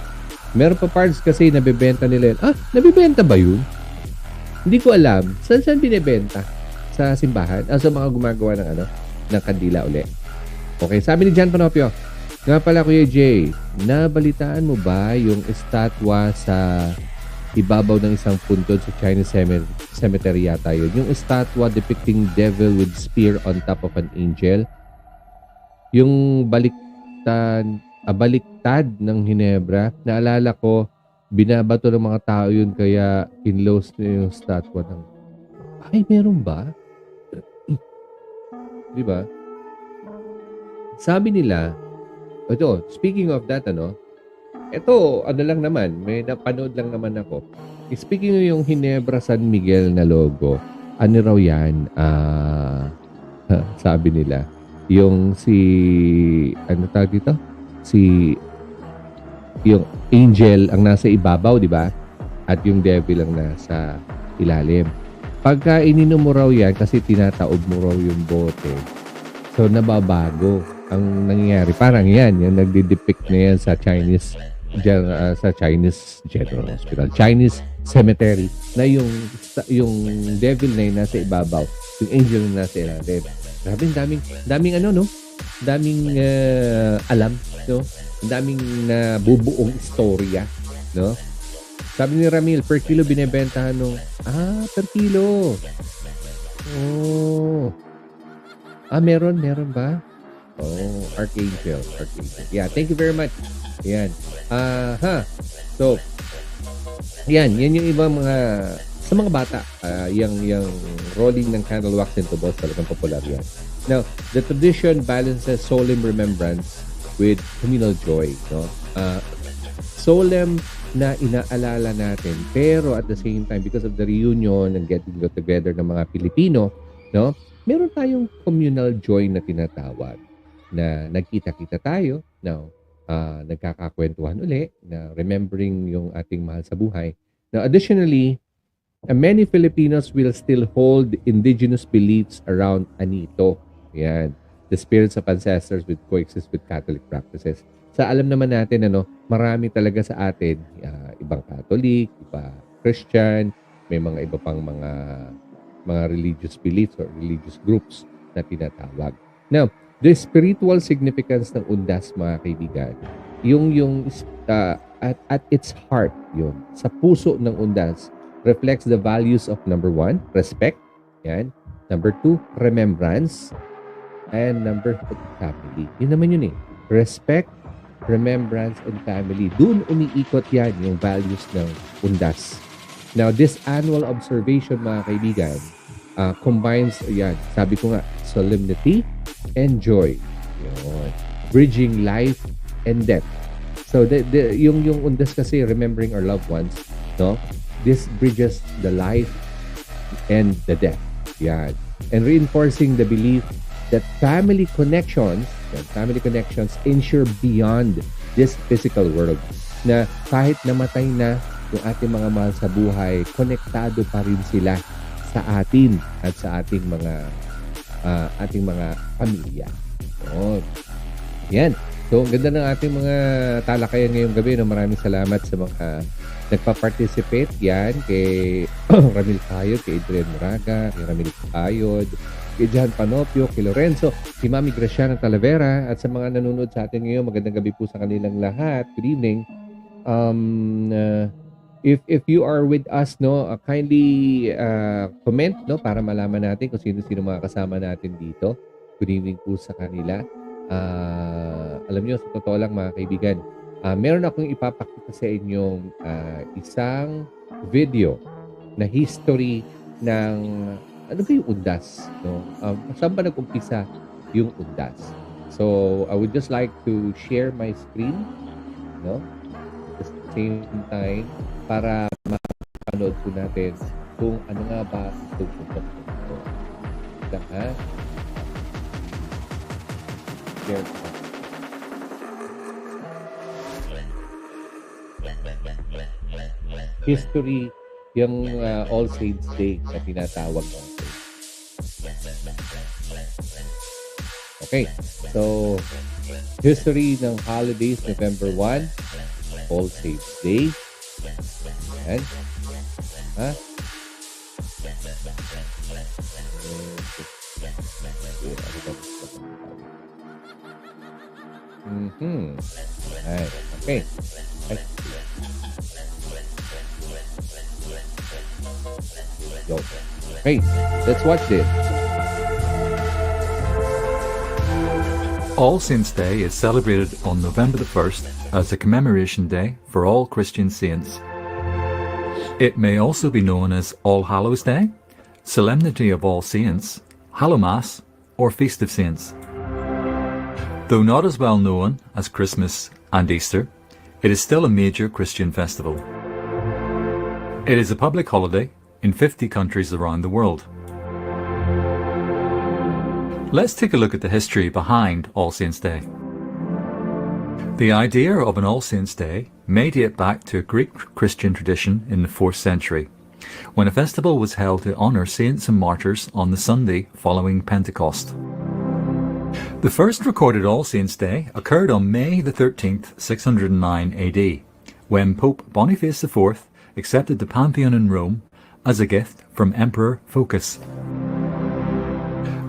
Meron pa parts kasi nabibenta nila yun. Nabibenta ba yun? Hindi ko alam. Saan binibenta? sa simbahan, sa mga gumagawa ng kandila uli. Okay, sabi ni Jan Panopio, nga pala Kuya Jay, nabalitaan mo ba yung estatwa sa ibabaw ng isang puntod sa Chinese cemetery yata yun? Yung estatwa depicting devil with spear on top of an angel. Yung baliktad ng Hinebra. Naalala ko, binabato ng mga tao yun kaya kinlose na yung estatwa ng... Ay, meron ba? Di ba? Sabi nila, ito, speaking of that, ito, lang naman, may napanood lang naman ako. Speaking of yung Hinebra San Miguel na logo, raw yan, sabi nila, yung tawag dito? Yung angel ang nasa ibabaw, di ba? At yung devil ang nasa ilalim. Pagka ininom mo raw yan, kasi tinataob mo raw yung bote, so nababago ang nangyayari. Parang yan nagdi-depict na yan sa Chinese General Hospital, Chinese cemetery, na yung devil na yung nasa ibabaw, yung angel na nasa ilalim. Grabe, daming alam, no? Daming bubuong istorya, no? Sabi ni Ramil, per kilo binebentahan per kilo. Oh. Meron ba? Oh, Archangel. Yeah, thank you very much. Yan. So, yan yung ibang sa mga bata, yung rolling ng candle wax and TODOS, talagang popular yan. Now, the tradition balances solemn remembrance with communal joy, no? Solemn na inaalala natin, pero at the same time, because of the reunion and getting together ng mga Pilipino, no? Meron tayong communal joy na tinatawag, na nagkita-kita tayo, now, nagkakakwentuhan uli, na remembering yung ating mahal sa buhay. Now, additionally, many Filipinos will still hold indigenous beliefs around Anito. Yan. The spirits of ancestors will coexist with Catholic practices. Sa alam naman natin, marami talaga sa atin, ibang Catholic, iba Christian, may mga iba pang mga religious beliefs or religious groups na tinatawag. Now, the spiritual significance ng undas, mga kaibigan, at its heart, sa puso ng undas, reflects the values of number 1, respect. Yan. Number 2, remembrance. And number 3, family. Yun naman yun eh. Respect, remembrance, and family. Doon umiikot yan yung values ng undas. Now, this annual observation, mga kaibigan, combines, sabi ko nga, solemnity and joy. Yun. Bridging life and death. So, yung undas kasi, remembering our loved ones, no? This bridges the life and the death. Yan. And reinforcing the belief that family connections ensure beyond this physical world. Na kahit namatay na yung ating mga mahal sa buhay, konektado pa rin sila sa atin at sa ating mga pamilya. So, yan. So, ang ganda ng ating mga talakayan ngayong gabi. Maraming salamat sa mga nagpa-participate. Yan, kay Ramil Kayod, kay Adrian Moraga, kay Ramil Kayod, kay Jan Panopio, kay Lorenzo, si Mami Graciana Talavera, at sa mga nanonood sa atin ngayon, magandang gabi po sa kanilang lahat. Good evening. If you are with us, kindly comment, para malaman natin kung sino-sino mga kasama natin dito. Good evening po sa kanila. Alam nyo, sa totoo lang, mga kaibigan, meron akong ipapakita sa inyong isang video na history ng ano ba yung undas, saan ba nag-umpisa yung undas? So I would just like to share my screen, at the same time, para mapanood po natin kung ano nga ba itong undas ito. Share ko. History yung All Saints Day na tinatawag natin. Okay, so history ng holidays, November 1, All Saints Day. Ayan. Right. Okay. Ay. Go. Okay, let's watch this. All Saints' Day is celebrated on November the 1st as a commemoration day for all Christian saints. It may also be known as All Hallows' Day, Solemnity of All Saints, Hallow'S, or Feast of Saints. Though not as well known as Christmas and Easter, it is still a major Christian festival. It is a public holiday in 50 countries around the world. Let's take a look at the history behind All Saints' Day. The idea of an All Saints' Day may date back to a Greek Christian tradition in the 4th century, when a festival was held to honour saints and martyrs on the Sunday following Pentecost. The first recorded All Saints' Day occurred on May the 13th, 609 AD, when Pope Boniface IV accepted the Pantheon in Rome as a gift from Emperor Phocas.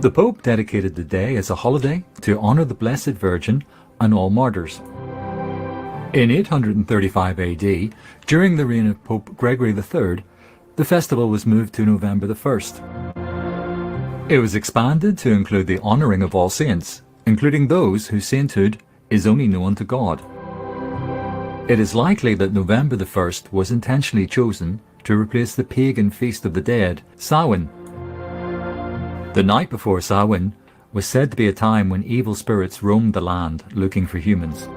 The Pope dedicated the day as a holiday to honour the Blessed Virgin and all martyrs. In 835 AD, during the reign of Pope Gregory III, the festival was moved to November the 1st. It was expanded to include the honouring of all saints, including those whose sainthood is only known to God. It is likely that November the 1st was intentionally chosen to replace the pagan Feast of the Dead, Samhain. The night before Samhain was said to be a time when evil spirits roamed the land looking for humans.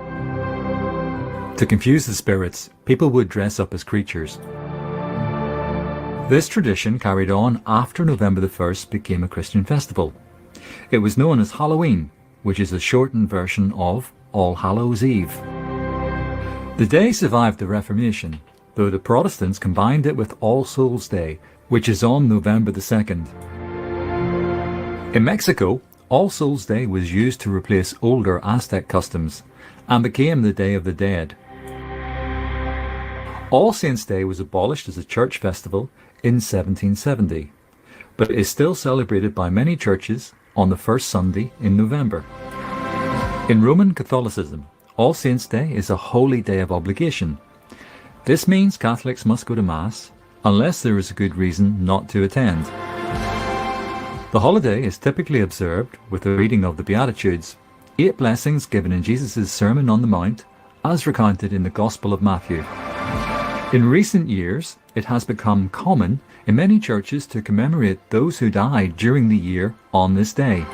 To confuse the spirits, people would dress up as creatures. This tradition carried on after November the 1st became a Christian festival. It was known as Halloween, which is a shortened version of All Hallows' Eve. The day survived the Reformation, though the Protestants combined it with All Souls' Day, which is on November the 2nd. In Mexico, All Souls' Day was used to replace older Aztec customs and became the Day of the Dead. All Saints' Day was abolished as a church festival in 1770, but is still celebrated by many churches on the first Sunday in November. In Roman Catholicism, All Saints' Day is a holy day of obligation. This means Catholics must go to Mass unless there is a good reason not to attend. The holiday is typically observed with the reading of the Beatitudes, 8 blessings given in Jesus' Sermon on the Mount, as recounted in the Gospel of Matthew. In recent years, it has become common in many churches to commemorate those who died during the year on this day.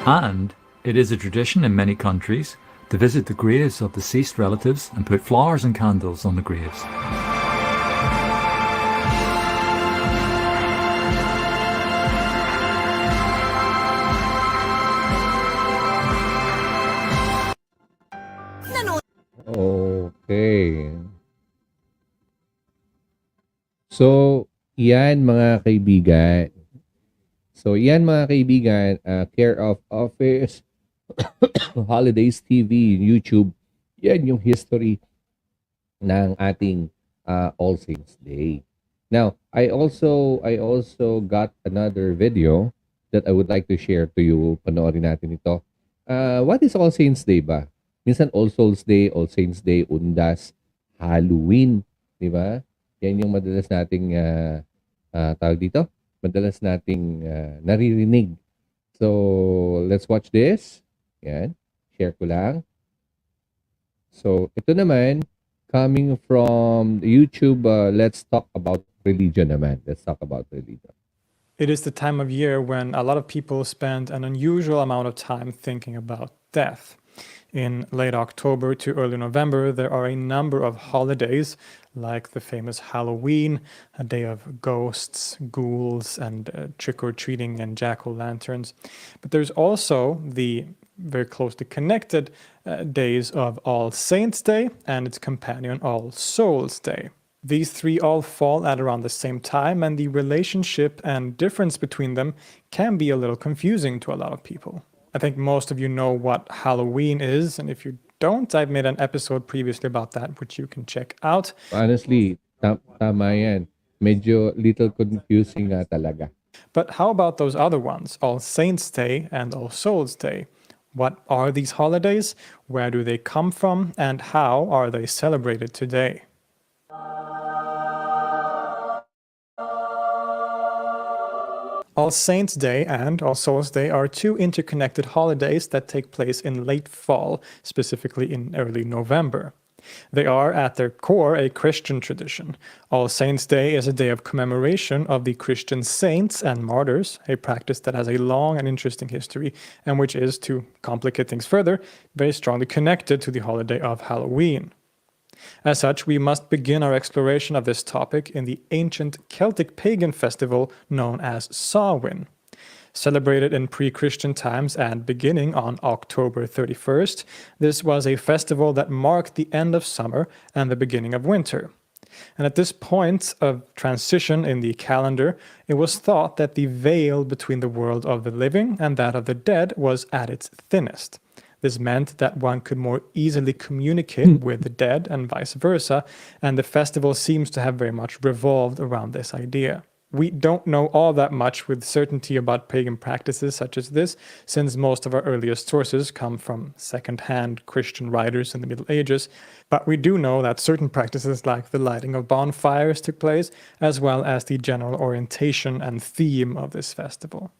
And it is a tradition in many countries to visit the graves of deceased relatives and put flowers and candles on the graves. Okay. So, yan mga kaibigan. Care of Office, Holidays TV, YouTube. Yan yung history ng ating All Saints Day. Now, I also got another video that I would like to share to you. Panoorin natin ito. What is All Saints Day ba? Minsan All Souls Day, All Saints Day, Undas, Halloween, di ba? Yan yung madalas nating tawag dito. Madalas nating naririnig. So, let's watch this. Yan. Share ko lang. So, ito naman, coming from YouTube, let's talk about religion naman. Let's talk about religion. It is the time of year when a lot of people spend an unusual amount of time thinking about death. In late October to early November, there are a number of holidays, like the famous Halloween, a day of ghosts, ghouls, and trick-or-treating and jack-o'-lanterns. But there's also the very closely connected days of All Saints' Day and its companion All Souls' Day. These three all fall at around the same time, and the relationship and difference between them can be a little confusing to a lot of people. I think most of you know what Halloween is, and if you don't, I've made an episode previously about that, which you can check out. Honestly, tama yan. Medyo little confusing nga talaga. But how about those other ones, All Saints' Day and All Souls' Day? What are these holidays? Where do they come from? And how are they celebrated today? All Saints' Day and All Souls' Day are two interconnected holidays that take place in late fall, specifically in early November. They are, at their core, a Christian tradition. All Saints' Day is a day of commemoration of the Christian saints and martyrs, a practice that has a long and interesting history, and which is, to complicate things further, very strongly connected to the holiday of Halloween. As such, we must begin our exploration of this topic in the ancient Celtic pagan festival known as Samhain. Celebrated in pre-Christian times and beginning on October 31st, this was a festival that marked the end of summer and the beginning of winter. And at this point of transition in the calendar, it was thought that the veil between the world of the living and that of the dead was at its thinnest. This meant that one could more easily communicate with the dead and vice versa, and the festival seems to have very much revolved around this idea. We don't know all that much with certainty about pagan practices such as this, since most of our earliest sources come from second-hand Christian writers in the Middle Ages, but we do know that certain practices like the lighting of bonfires took place, as well as the general orientation and theme of this festival.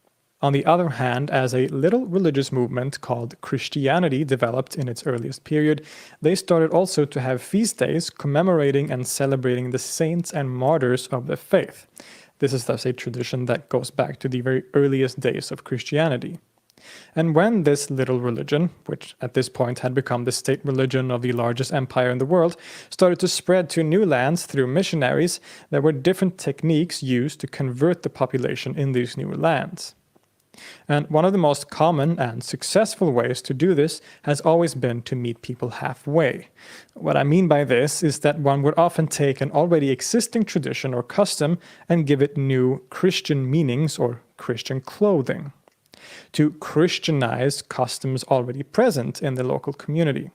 On the other hand, as a little religious movement called Christianity developed in its earliest period, they started also to have feast days commemorating and celebrating the saints and martyrs of the faith. This is thus a tradition that goes back to the very earliest days of Christianity. And when this little religion, which at this point had become the state religion of the largest empire in the world, started to spread to new lands through missionaries, there were different techniques used to convert the population in these new lands. And one of the most common and successful ways to do this has always been to meet people halfway. What I mean by this is that one would often take an already existing tradition or custom and give it new Christian meanings or Christian clothing, to Christianize customs already present in the local community.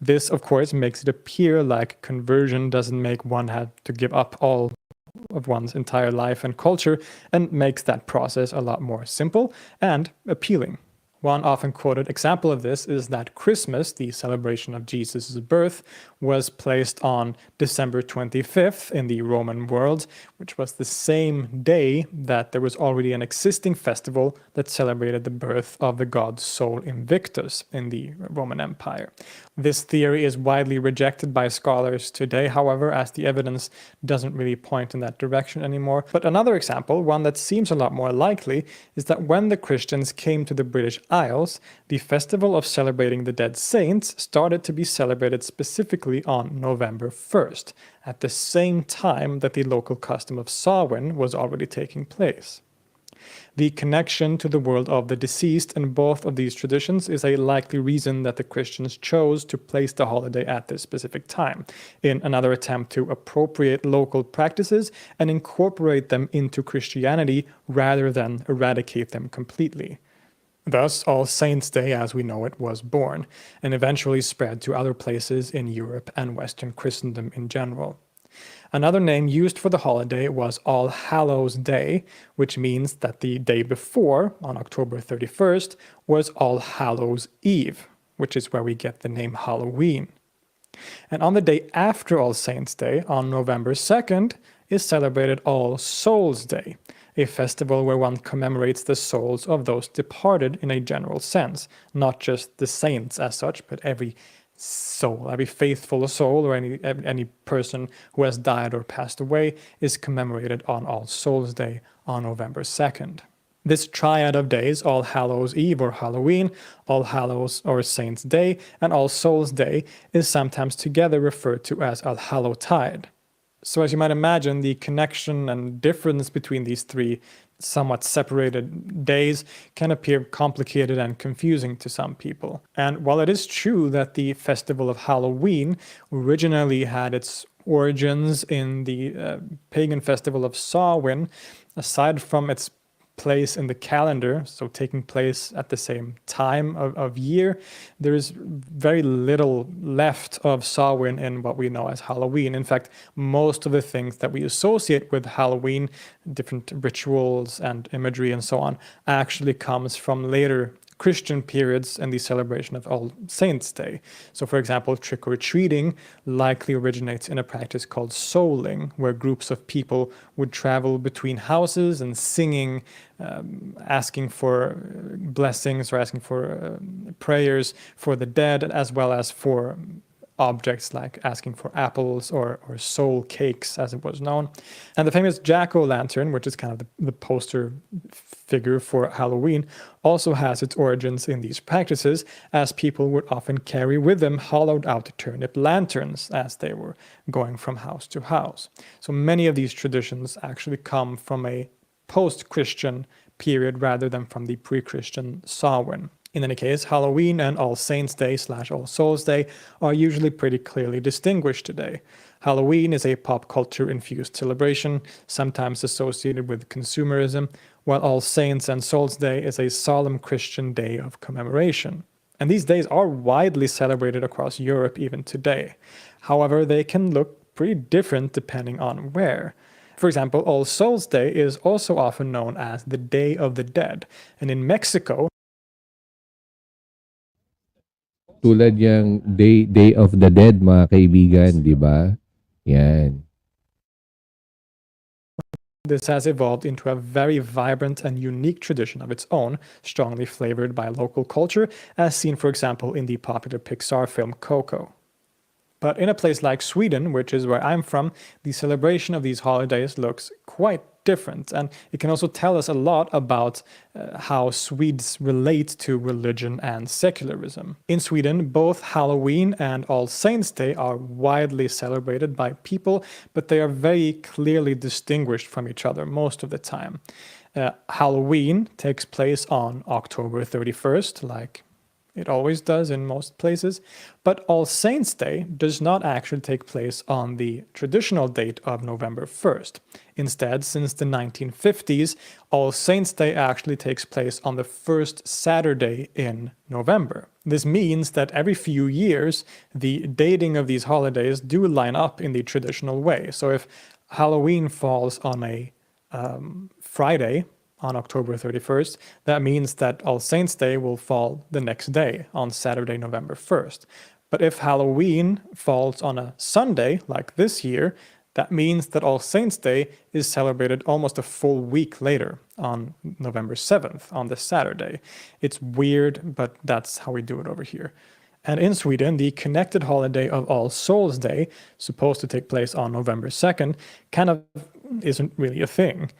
This, of course, makes it appear like conversion doesn't make one have to give up all of one's entire life and culture, and makes that process a lot more simple and appealing. One often quoted example of this is that Christmas, the celebration of Jesus' birth, was placed on December 25th in the Roman world, which was the same day that there was already an existing festival that celebrated the birth of the god Sol Invictus in the Roman Empire. This theory is widely rejected by scholars today, however, as the evidence doesn't really point in that direction anymore. But another example, one that seems a lot more likely, is that when the Christians came to the British Isles, the festival of celebrating the dead saints started to be celebrated specifically on November 1st, at the same time that the local custom of Samhain was already taking place. The connection to the world of the deceased in both of these traditions is a likely reason that the Christians chose to place the holiday at this specific time, in another attempt to appropriate local practices and incorporate them into Christianity rather than eradicate them completely. Thus, All Saints' Day as we know it was born, and eventually spread to other places in Europe and Western Christendom in general. Another name used for the holiday was All Hallows' Day, which means that the day before, on October 31st, was All Hallows' Eve, which is where we get the name Halloween. And on the day after All Saints' Day, on November 2nd, is celebrated All Souls' Day, a festival where one commemorates the souls of those departed in a general sense, not just the saints as such, but every soul, every faithful soul, or any person who has died or passed away is commemorated on All Souls' Day on November 2nd. This triad of days, All Hallows' Eve or Halloween, All Hallows or Saints' Day, and All Souls' Day is sometimes together referred to as All Hallowtide. So as you might imagine, the connection and difference between these three somewhat separated days can appear complicated and confusing to some people. And while it is true that the festival of Halloween originally had its origins in the pagan festival of Samhain, aside from its place in the calendar, so taking place at the same time of year, there is very little left of Samhain in what we know as Halloween. In fact, most of the things that we associate with Halloween, different rituals and imagery and so on, actually comes from later Christian periods and the celebration of All Saints' Day. So, for example, trick-or-treating likely originates in a practice called souling, where groups of people would travel between houses and singing, asking for blessings or asking for prayers for the dead, as well as for objects like asking for apples or soul cakes, as it was known. And the famous jack-o'-lantern, which is kind of the poster figure for Halloween, also has its origins in these practices, as people would often carry with them hollowed-out turnip lanterns as they were going from house to house. So many of these traditions actually come from a post-Christian period rather than from the pre-Christian Samhain. In any case, Halloween and All Saints' Day / All Souls' Day are usually pretty clearly distinguished today. Halloween is a pop culture infused celebration, sometimes associated with consumerism, while All Saints and Souls' Day is a solemn Christian day of commemoration. And these days are widely celebrated across Europe even today. However, they can look pretty different depending on where. For example, All Souls' Day is also often known as the Day of the Dead, and in Mexico, Tulad yung Day of the Dead, mga kaibigan, di ba? Yan. this has evolved into a very vibrant and unique tradition of its own, strongly flavored by local culture, as seen, for example, in the popular Pixar film Coco. But in a place like Sweden, which is where I'm from, the celebration of these holidays looks quite different, and it can also tell us a lot about how Swedes relate to religion and secularism. In Sweden, both Halloween and All Saints' Day are widely celebrated by people, but they are very clearly distinguished from each other most of the time. Halloween takes place on October 31st, like it always does in most places, but All Saints' Day does not actually take place on the traditional date of November 1st. Instead, since the 1950s, All Saints' Day actually takes place on the first Saturday in November. This means that every few years, the dating of these holidays do line up in the traditional way. So if Halloween falls on a Friday, on October 31st, that means that All Saints' Day will fall the next day, on Saturday, November 1st. But if Halloween falls on a Sunday, like this year, that means that All Saints' Day is celebrated almost a full week later, on November 7th, on the Saturday. It's weird, but that's how we do it over here. And in Sweden, the connected holiday of All Souls' Day, supposed to take place on November 2nd, kind of isn't really a thing.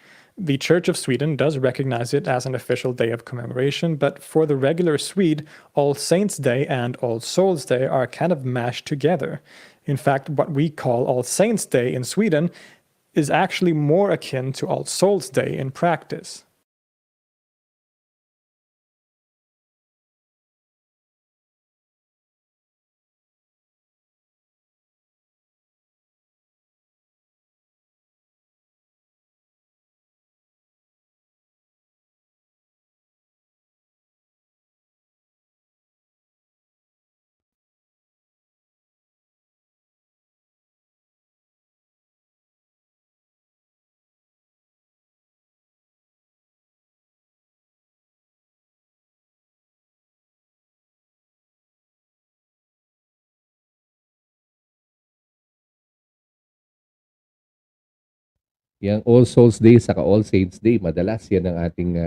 The Church of Sweden does recognize it as an official day of commemoration, but for the regular Swede, All Saints' Day and All Souls' Day are kind of mashed together. In fact, what we call All Saints' Day in Sweden is actually more akin to All Souls' Day in practice. Yang All Souls Day saka All Saints Day, madalas yan ang ating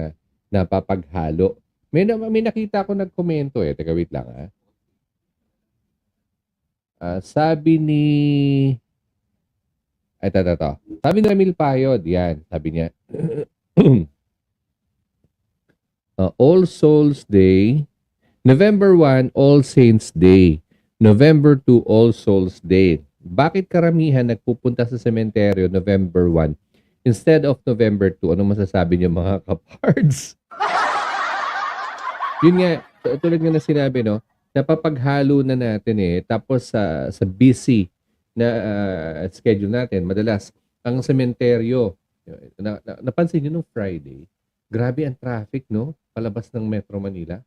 napapaghalo. May nakita ko nagkomento eh. Teka, wait lang ha. Sabi ni... Ito. Sabi ni Ramil Payod, yan. Sabi niya, All Souls Day, November 1, All Saints Day, November 2, All Souls Day. Bakit karamihan nagpupunta sa sementeryo November 1 instead of November 2? Ano masasabi niyo mga kapards? Yun nga, tulad nga na sinabi, no? Napapaghalo na natin eh. Tapos sa busy na schedule natin, madalas, ang sementeryo, napansin niyo nung Friday, grabe ang traffic, no? Palabas ng Metro Manila.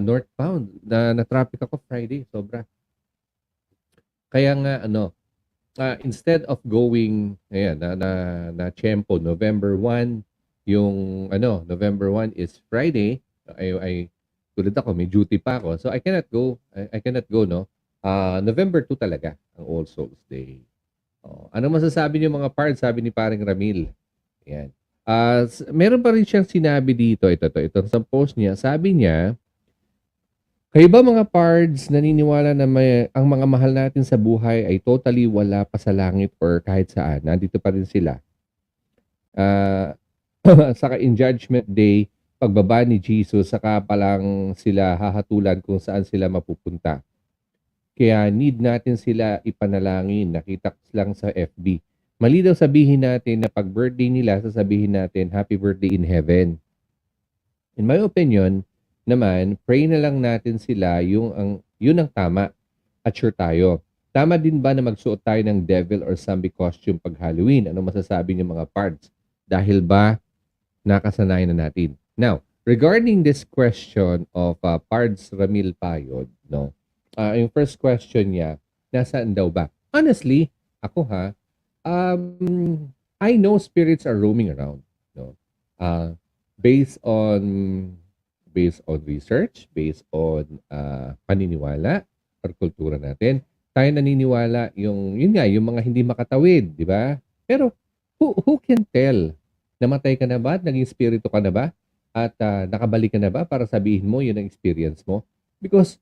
Northbound, na-traffic ako Friday, sobra. Kaya nga instead of going na tiyempo November 1, yung November 1 is Friday, ay tulad ako, may duty pa ako. So, I cannot go. I cannot go, no? November 2 talaga ang All Souls Day. Ano masasabi niyo mga pards? Sabi ni Paring Ramil. Yan. Meron pa rin siyang sinabi dito. Ito sa post niya. Sabi niya, kayo ba mga pards naniniwala na ang mga mahal natin sa buhay ay totally wala pa sa langit or kahit saan? Nandito pa rin sila. Saka in Judgment Day, pagbaba ni Jesus, saka pa lang sila hahatulan kung saan sila mapupunta. Kaya need natin sila ipanalangin. Nakita ko lang sa FB. Mali daw sabihin natin na pag birthday nila, sasabihin natin, Happy Birthday in Heaven. In my opinion, naman, pray na lang natin sila yun ang tama at sure tayo. Tama din ba na magsuot tayo ng devil or zombie costume pag Halloween? Ano masasabi niyo mga pards? Dahil ba nakasanayan na natin? Now, regarding this question of Pards Ramil Payod, no? Yung first question niya, nasaan daw ba? Honestly, ako I know spirits are roaming around, no? Based on research, based on paniniwala or kultura natin, tayo naniniwala yung mga hindi makatawid, di ba? Pero who can tell? Namatay ka na ba? Naging spirito ka na ba? At nakabalik ka na ba para sabihin mo yun ang experience mo? Because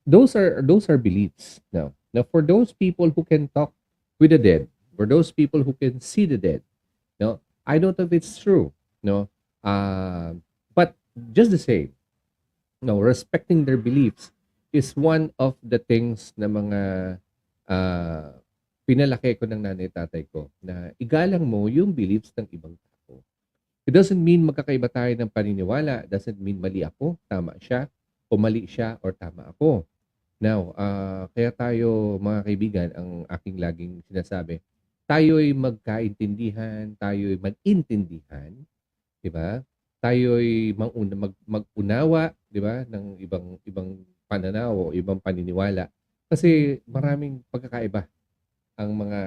those are beliefs. Now for those people who can talk with the dead, for those people who can see the dead, no, I don't know if it's true, no. But just the same, no, respecting their beliefs is one of the things na mga pinalaki ko ng nanay tatay ko na igalang mo yung beliefs ng ibang tao. It doesn't mean magkakaiba tayo ng paniniwala. It doesn't mean mali ako, tama siya, o mali siya, or tama ako. Now, kaya tayo mga kaibigan, ang aking laging sinasabi, tayo'y magkaintindihan, tayo'y mag-intindihan, di ba? Tayo'y mag-unawa, di ba, ng ibang pananaw o ibang paniniwala. Kasi maraming pagkakaiba ang mga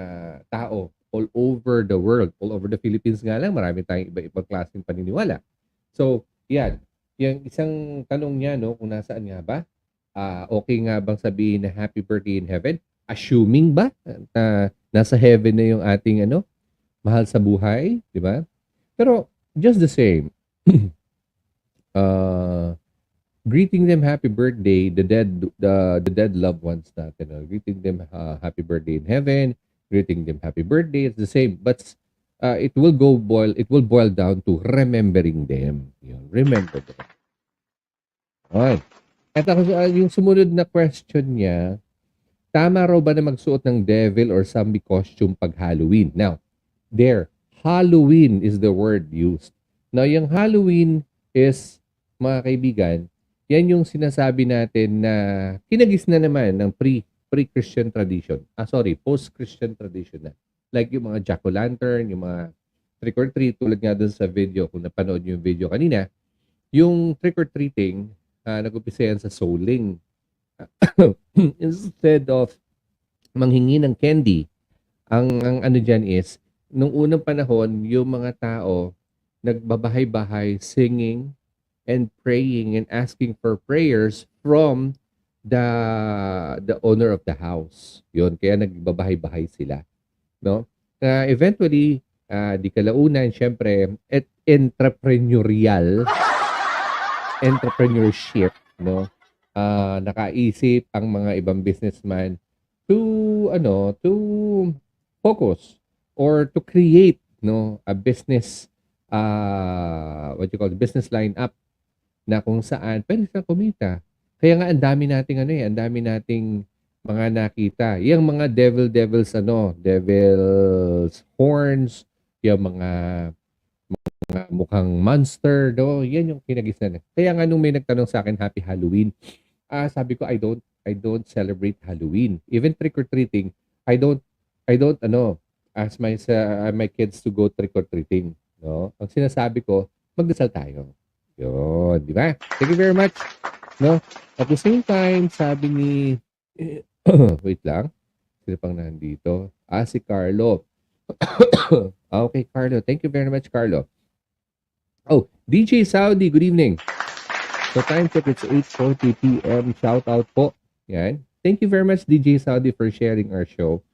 tao all over the world, all over the Philippines nga lang, marami tayong iba-ibang klaseng paniniwala. So, yan. Yung isang tanong niya, no, kung nasaan nga ba? Okay nga bang sabihin na Happy Birthday in Heaven? Assuming ba na nasa heaven na yung ating mahal sa buhay, di ba? Pero just the same, greeting them happy birthday, the dead loved ones natin. Greeting them happy birthday in heaven, greeting them happy birthday, it's the same. But it will boil down to remembering them. Remember them. Alright. At yung sumunod na question niya, tama raw ba na magsuot ng devil or zombie costume pag Halloween? Now, Halloween is the word used. Now, yung Halloween is, mga kaibigan, yan yung sinasabi natin na kinagis na naman ng pre-Christian tradition. Post-Christian tradition na. Like yung mga jack-o'-lantern, yung mga trick-or-treat, tulad nga dun sa video, kung napanood nyo yung video kanina, yung trick-or-treating, nag-upisa yan sa souling. Instead of manghingi ng candy, ang ano dyan is, nung unang panahon, yung mga tao, nagbabahay-bahay, singing, and praying and asking for prayers from the owner of the house. Yun, kaya nagbabahay-bahay sila. No? Eventually, di kalaunan, syempre, entrepreneurship, no? Nakaisip ang mga ibang businessman to focus or to create, no, a business business line up na kung saan pwede kang kumita. Kaya nga ang dami nating mga nakita. Yung mga devil's horns, yung mga mukhang monster, no? Yan yung kinagisnan. Kaya nga nung may nagtanong sa akin, Happy Halloween, sabi ko, I don't celebrate Halloween. Even trick-or-treating, I don't ask my kids to go trick-or-treating. No? Ang sinasabi ko, magdasal tayo. Yun, di ba? Thank you very much. No? At the same time, sabi ni wait lang. Sino pang nandito? Si Carlo. Okay, Carlo. Thank you very much, Carlo. DJ Saudi, good evening. So time check, it's 8:40 p.m. Shout out po. Yan. Thank you very much, DJ Saudi, for sharing our show,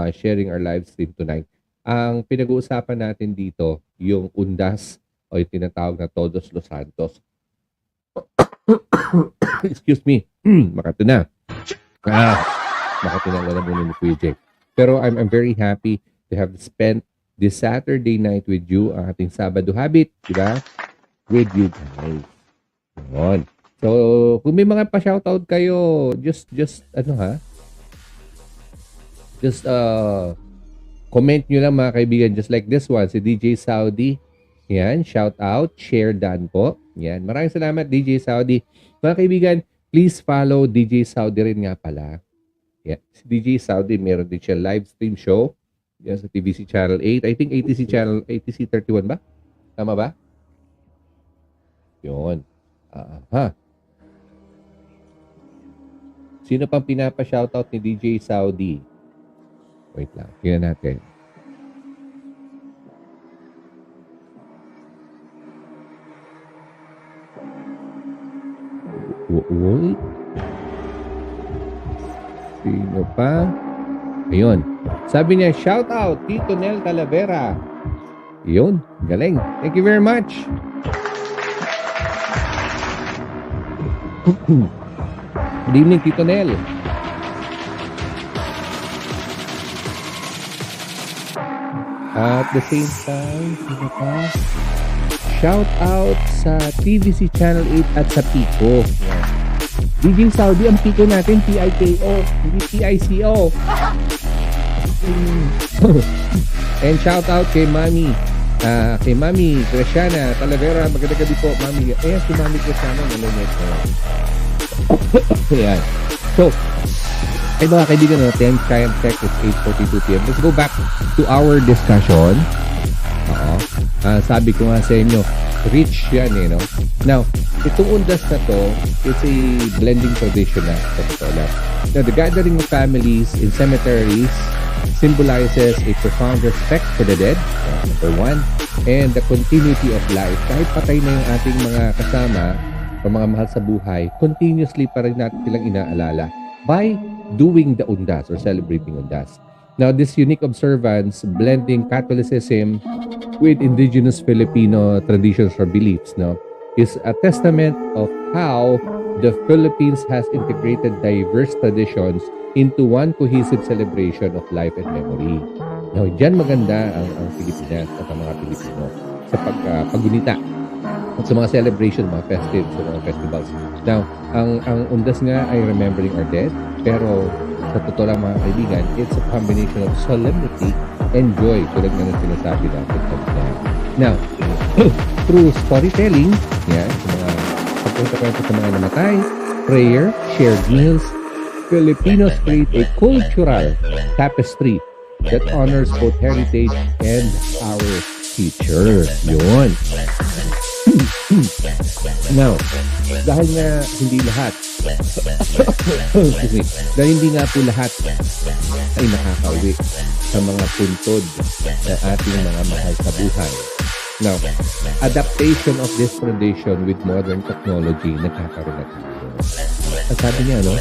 sharing our live stream tonight. Ang pinag-uusapan natin dito, yung undas o yung tinatawag na TODOS Los Santos. Excuse me. Makati na. Makati na wala muna ni Kuya Jake. Pero I'm very happy to have spent this Saturday night with you, ang ating Sabado habit, di ba? With you guys. Yun. So, kung may mga pa-shoutout kayo, just comment nyo lang mga kaibigan, just like this one, si DJ Saudi. Yan, shout out, share done po. Yan, maraming salamat DJ Saudi. Mga kaibigan, please follow DJ Saudi rin nga pala. Yan, si DJ Saudi, meron din siya live stream show. Yan, sa TVC Channel 8. I think ATC 31 ba? Tama ba? Yun. Sino pang pinapa-shoutout ni DJ Saudi? Wait lang. Tingnan natin. Wait. Sino pa? Ayun. Sabi niya, shoutout, Tito Nel Talavera. Yun. Galing. Thank you very much. Good evening, Tito Nel. At the same time, sino pa? Shout out sa TVC Channel 8 at sa Pico. Yeah. DJ Saudi, ang Pico natin, P-I-K-O, hindi P-I-C-O. And shout out kay Mami. Kay Mami Graciana Talavera. Magandang gabi po, Mami. Ayan, si Mami Graciana. Nanonood ko. Ayan. So, ay mga kaibigan natin, time check is 8:42 p.m. Let's go back to our discussion. Sabi ko nga sa inyo, rich yan eh, no? Now, itong undas na to, it's a blending tradition na. Now, the gathering of families in cemeteries symbolizes a profound respect for the dead, number one, and the continuity of life. Kahit patay na yung ating mga kasama o mga mahal sa buhay, continuously pa rin natin silang inaalala by doing the undas or celebrating undas. Now, this unique observance, blending Catholicism with indigenous Filipino traditions or beliefs, no, is a testament of how the Philippines has integrated diverse traditions into one cohesive celebration of life and memory. Now, dyan maganda ang Pilipinas at ang mga Pilipino sa paggunita at sa mga celebration, mga festives, sa mga festivals. Now, ang undas nga ay remembering our dead, pero sa totoo lang mga kaibigan, it's a combination of solemnity and joy, tulad nga ng sinasabi natin. Now, through storytelling, yan, sa mga pagpunta-kwento sa mga namatay, prayer, shared meals, Filipinos create a cultural tapestry that honors both heritage and our future. Yun. Now, dahil nga hindi lahat dahil hindi nga po lahat ay nakakauwi sa mga puntod na ating mga mahal sa buhay. Now, adaptation of this tradition with modern technology nagkakaroon na tayo. At sabi niya, no?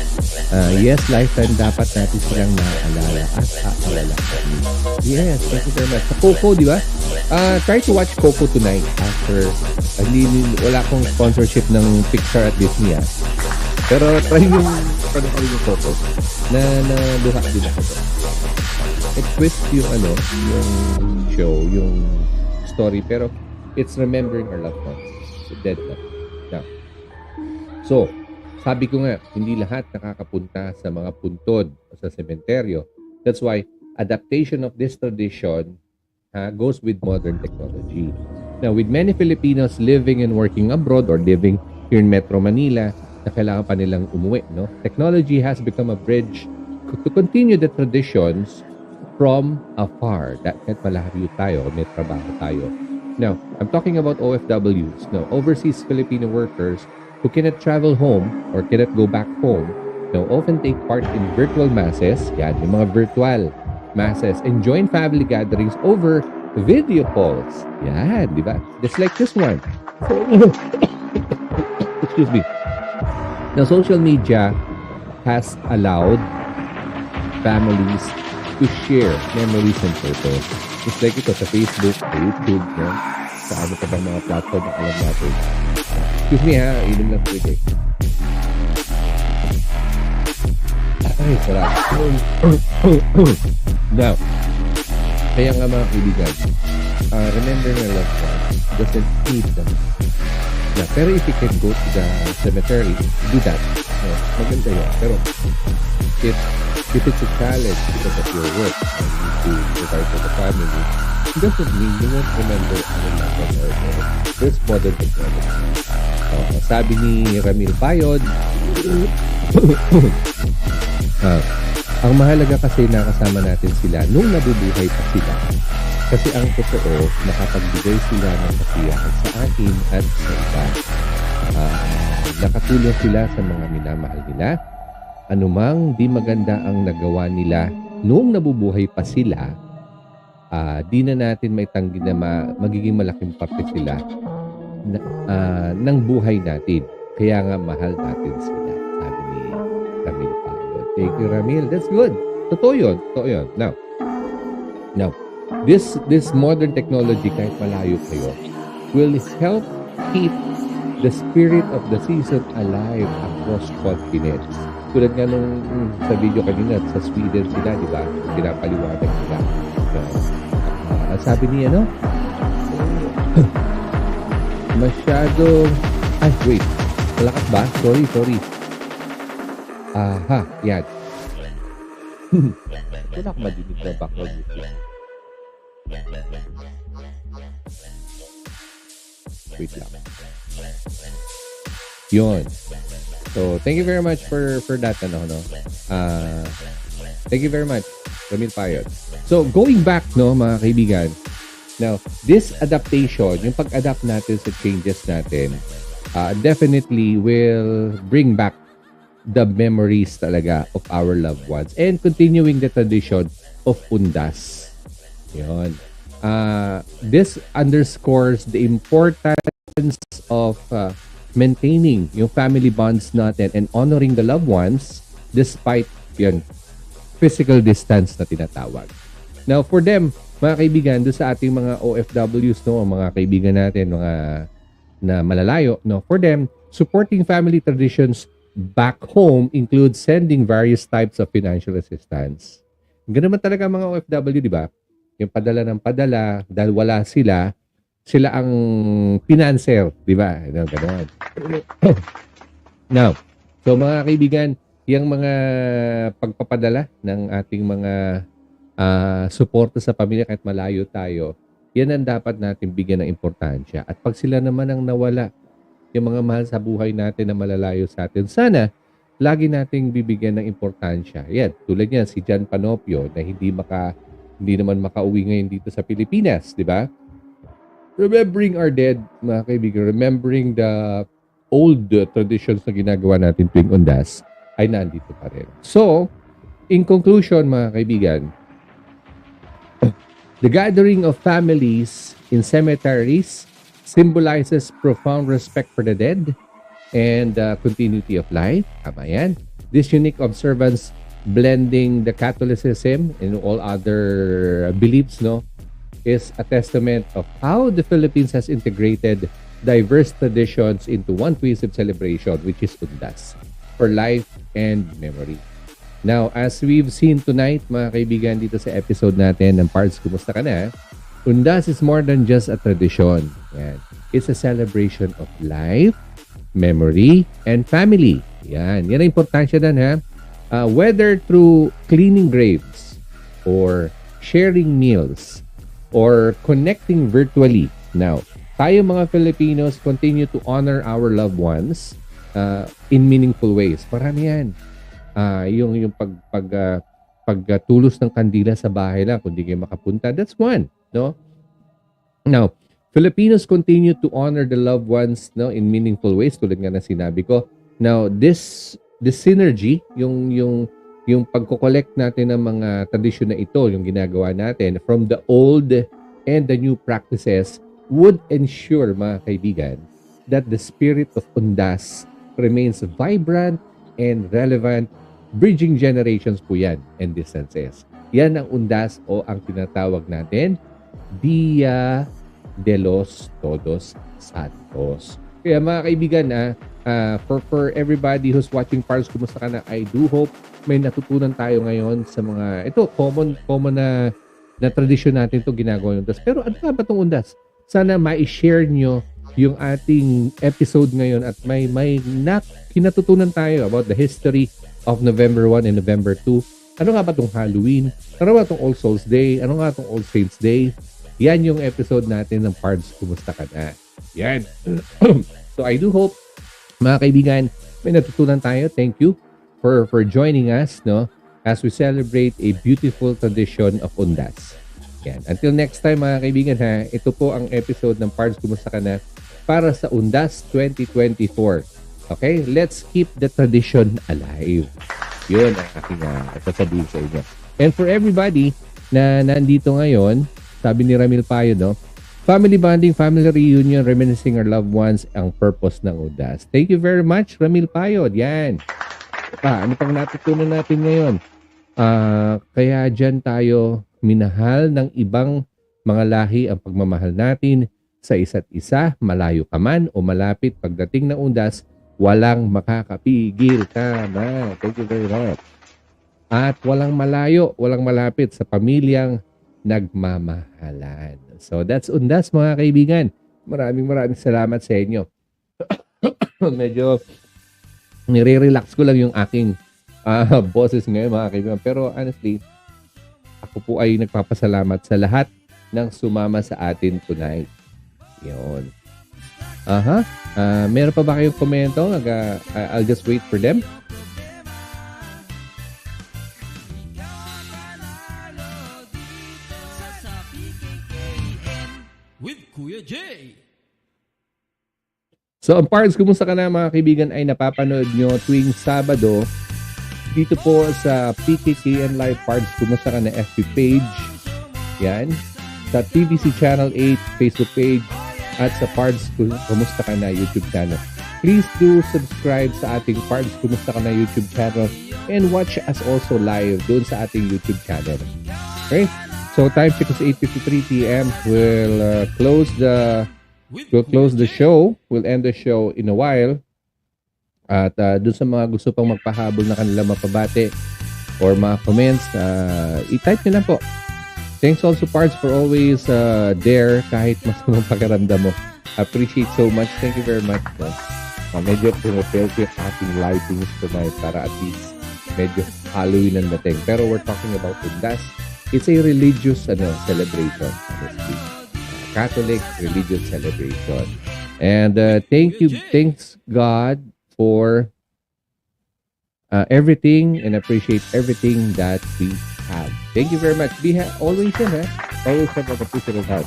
Yes, lifetime dapat natin silang naaalala at aalala. Yes, thank you very much. Sa Coco, di ba? Try to watch Coco tonight after wala akong sponsorship ng Pixar at Disney, pero try yung panoorin yung Coco na luha din ako. Twist yung yung show, yung story, pero it's remembering our loved ones, the dead loved ones. Now, so, sabi ko nga, hindi lahat nakakapunta sa mga puntod o sa sementeryo. That's why adaptation of this tradition goes with modern technology. Now, with many Filipinos living and working abroad or living here in Metro Manila, na kailangan pa nilang umuwi, no? Technology has become a bridge to continue the traditions from afar. Kahit malayo tayo, may trabaho tayo. Now, I'm talking about OFWs, no? Overseas Filipino workers who cannot travel home or cannot go back home, now often take part in virtual masses, yan, yung mga virtual masses, and join family gatherings over video calls. Yan, di ba? Just like this one. excuse me. Now, social media has allowed families to share memories and photos. It's like ito sa Facebook, sa YouTube, no? Sa ano pa bang mga platform na alam natin. Excuse me ha, inom lang po ito eh. Ay, sarap. Now, kaya nga mga kaibigan, remember na loved ones doesn't need them. Yeah, pero if you can go to the cemetery, do that. Maganda yun. Pero if it's a challenge because of your work and you need to provide for the family, it doesn't mean you won't remember ano lang or there's modern technology. Sabi ni Ramil Payod, ang mahalaga kasi nakasama natin sila nung nabubuhay pa sila. Kasi ang totoo, nakapagbigay sila ng kasiyahan sa atin at sa iba. Nakatulong sila sa mga minamahal nila. Anumang di maganda ang nagawa nila nung nabubuhay pa sila, di na natin may tanggi na magiging malaking parte sila ng buhay natin. Kaya nga mahal natin sila. Sabi ni Ramil Payod. Thank you, Ramil. That's good. Totoo yun. Totoo yun. Now, this modern technology, kahit malayo kayo, will help keep the spirit of the season alive across continents. Tulad nga nung sa video kanina, sa Sweden sila, di ba? Pinapaliwanag sila. Sabi niya, no? Masyado... Ay, wait. Malakas ba? Sorry. Aha, yan. Wala akong madinig na background music. Wait lang. Yun. So, thank you very much for that, no? Thank you very much, Ramil Payod. So, going back, no, mga kaibigan, now, this adaptation, yung pag-adapt natin sa changes natin, definitely will bring back the memories talaga of our loved ones and continuing the tradition of undas. Yun. This underscores the importance of maintaining yung family bonds natin and honoring the loved ones despite yun, physical distance na tinatawag. Now, for them, mga kaibigan, doon sa ating mga OFWs, no, mga kaibigan natin, mga na malalayo, no, for them, supporting family traditions back home includes sending various types of financial assistance. Ganun naman talaga mga OFW, di ba? Yung padala ng padala, dahil wala sila ang financer, di ba? Ganun. Now, so mga kaibigan, yung mga pagpapadala ng ating mga suporta sa pamilya kahit malayo tayo, yan ang dapat natin bigyan ng importansya. At pag sila naman ang nawala, yung mga mahal sa buhay natin na malalayo sa atin, sana lagi nating bibigyan ng importansya. Yan, tulad niyan si John Panopio na hindi naman makauwi ngayon dito sa Pilipinas, di ba? Remembering our dead, mga kaibigan, remembering the old traditions na ginagawa natin tuwing undas, ay nandito pa rin. So, in conclusion, mga kaibigan, the gathering of families in cemeteries symbolizes profound respect for the dead and continuity of life. Tama yan. This unique observance, blending the Catholicism and all other beliefs, no, is a testament of how the Philippines has integrated diverse traditions into one cohesive celebration, which is Undas, for life and memory. Now, as we've seen tonight, mga kaibigan, dito sa episode natin ng PARDS Kumusta Ka Na, Undas is more than just a tradition. Yan. It's a celebration of life, memory, and family. Yan. Yan ang importansya dan, ha? Whether through cleaning graves or sharing meals or connecting virtually. Now, tayo mga Filipinos continue to honor our loved ones in meaningful ways. Marami yan. Yung pagtulos ng kandila sa bahay lang, kung di kayo makapunta, that's one. No? Now, Filipinos continue to honor the loved ones, no, in meaningful ways, tulad nga na sinabi ko. Now, this synergy, yung pagko-collect natin ng mga tradisyon na ito, yung ginagawa natin from the old and the new practices would ensure, mga kaibigan, that the spirit of Undas remains vibrant and relevant, bridging generations po yan and distances. Yan ang Undas o ang tinatawag natin Dia de los Todos Santos. Kaya mga kaibigan, for everybody who's watching PARDS Kumusta Ka Na, I do hope may natutunan tayo ngayon sa mga, ito, common na tradisyon natin ito ginagawa yung Undas. Pero ano ba itong Undas? Sana ma-share nyo yung ating episode ngayon at may kinatutunan tayo about the history of November 1 and November 2. Ano nga ba itong Halloween? Ano nga itong All Souls Day? Ano nga itong All Saints Day? Yan yung episode natin ng PARDS Kumusta Ka Na. Yan. So I do hope, mga kaibigan, may natutunan tayo. Thank you for joining us, no, as we celebrate a beautiful tradition of Undas. Yan. Until next time, mga kaibigan, ha, ito po ang episode ng PARDS Kumusta Ka Na para sa Undas 2024. Okay? Let's keep the tradition alive. Yun ang aking sasabihin sa inyo. And for everybody na nandito ngayon, sabi ni Ramil Payo, no, family bonding, family reunion, reminiscing our loved ones, ang purpose ng Undas. Thank you very much, Ramil Payo. Yan. Ano pang natutunan natin ngayon? Kaya dyan tayo minahal ng ibang mga lahi ang pagmamahal natin sa isa't isa, malayo ka man o malapit. Pagdating ng Undas, walang makakapigil. Tama. Thank you very much. At walang malayo, walang malapit sa pamilyang nagmamahalan. So that's Undas, mga kaibigan. Maraming salamat sa inyo. Medyo nire-relax ko lang yung aking boses ngayon, mga kaibigan. Pero honestly, ako po ay nagpapasalamat sa lahat ng sumama sa atin tonight. Yun. Meron pa ba kayong komento? I'll just wait for them. With Kuya J. So, ang PARDS Kumusta Ka Na, mga kaibigan, ay napapanood nyo tuwing Sabado dito po sa PKKN Live PARDS Kumusta Ka Na FB page. Yan. Sa TVC Channel 8 Facebook page at sa PARDS Kumusta Ka Na YouTube channel. Please do subscribe sa ating PARDS Kumusta Ka Na YouTube channel and watch us also live doon sa ating YouTube channel. Okay? So time check is 8:53 p.m. We'll close the show. We'll end the show in a while. At doon sa mga gusto pang magpahabol na kanila mapabate or mga comments, i-type nyo lang po. Thanks also, PARDS, for always there kahit masamang pakiramdam mo. Appreciate so much. Thank you very much. Medyo pinapel ko yung ating lightings tonight para at least medyo Halloween ang dating. Pero we're talking about Undas. It's a religious celebration, honestly. Catholic religious celebration. And thanks God for everything and appreciate everything that we have. Thank you very much. Always yan, always have a appreciative heart.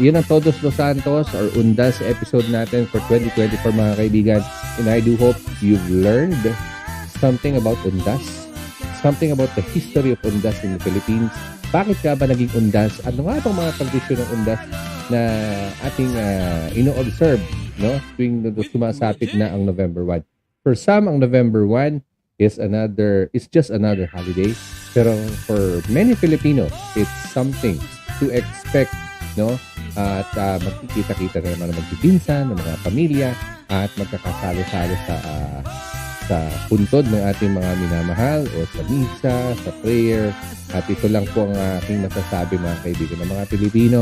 Yun ang Todos los Santos or Undas episode natin for 2024, mga kaibigan. And I do hope you've learned something about Undas, something about the history of Undas in the Philippines. Bakit ka ba naging Undas? Ano nga itong mga tradisyon ng Undas na ating ino-observe, no? Tuwing sumasapit na ang November 1. For some, ang November 1 is just another holiday. Pero for many Filipinos, it's something to expect, no? At magkikita-kita na naman ng magpipinsan, ng mga pamilya, at magkakasalo-salo sa puntod ng ating mga minamahal o sa misa, sa prayer. At ito lang po ang aking masasabi, mga kaibigan, ng mga Pilipino,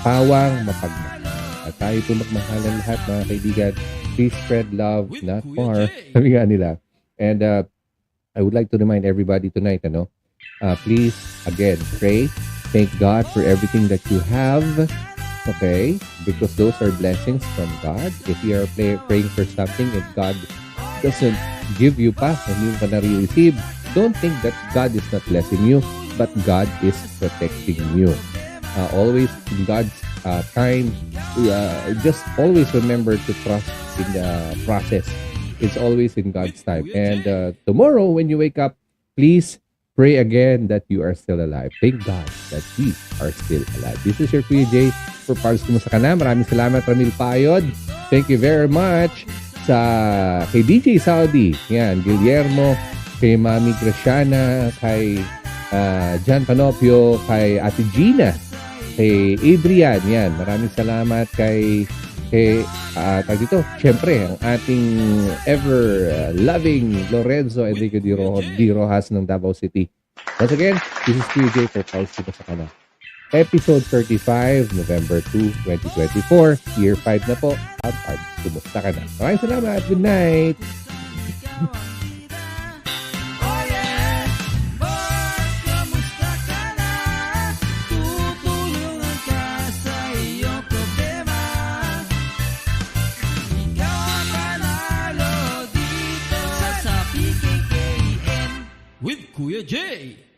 pawang mapagmahal. At tayo po magmahalan lahat, mga kaibigan. Please spread love, not war. Sabi nga nila. And I would like to remind everybody tonight, please, again, pray. Thank God for everything that you have. Okay? Because those are blessings from God. If you are praying for something and God doesn't give you pa, and you can receive, don't think that God is not blessing you, but God is protecting you. Always in God's time, just always remember to trust in the process. It's always in God's time. And tomorrow, when you wake up, please Pray again that you are still alive. Thank God that we are still alive. This is your Kuya Jay for PARDS Kumusta Ka Na. Maraming salamat, Ramil Payod. Thank you very much kay DJ Saudi. Yan, Guillermo, kay Mami Graciana, kay John Panopio, kay Ate Gina, kay Adrian. Yan, maraming salamat kay dito, syempre, ang ating ever-loving Lorenzo Enrique Di Rojas ng Davao City. Once again, this is PJ for PARDS Kumusta Ka Na. Episode 35, November 2, 2024. Year 5 na po ang PARDS Kumusta Ka Na. Maraming salamat. Good night. with Kuya Jay.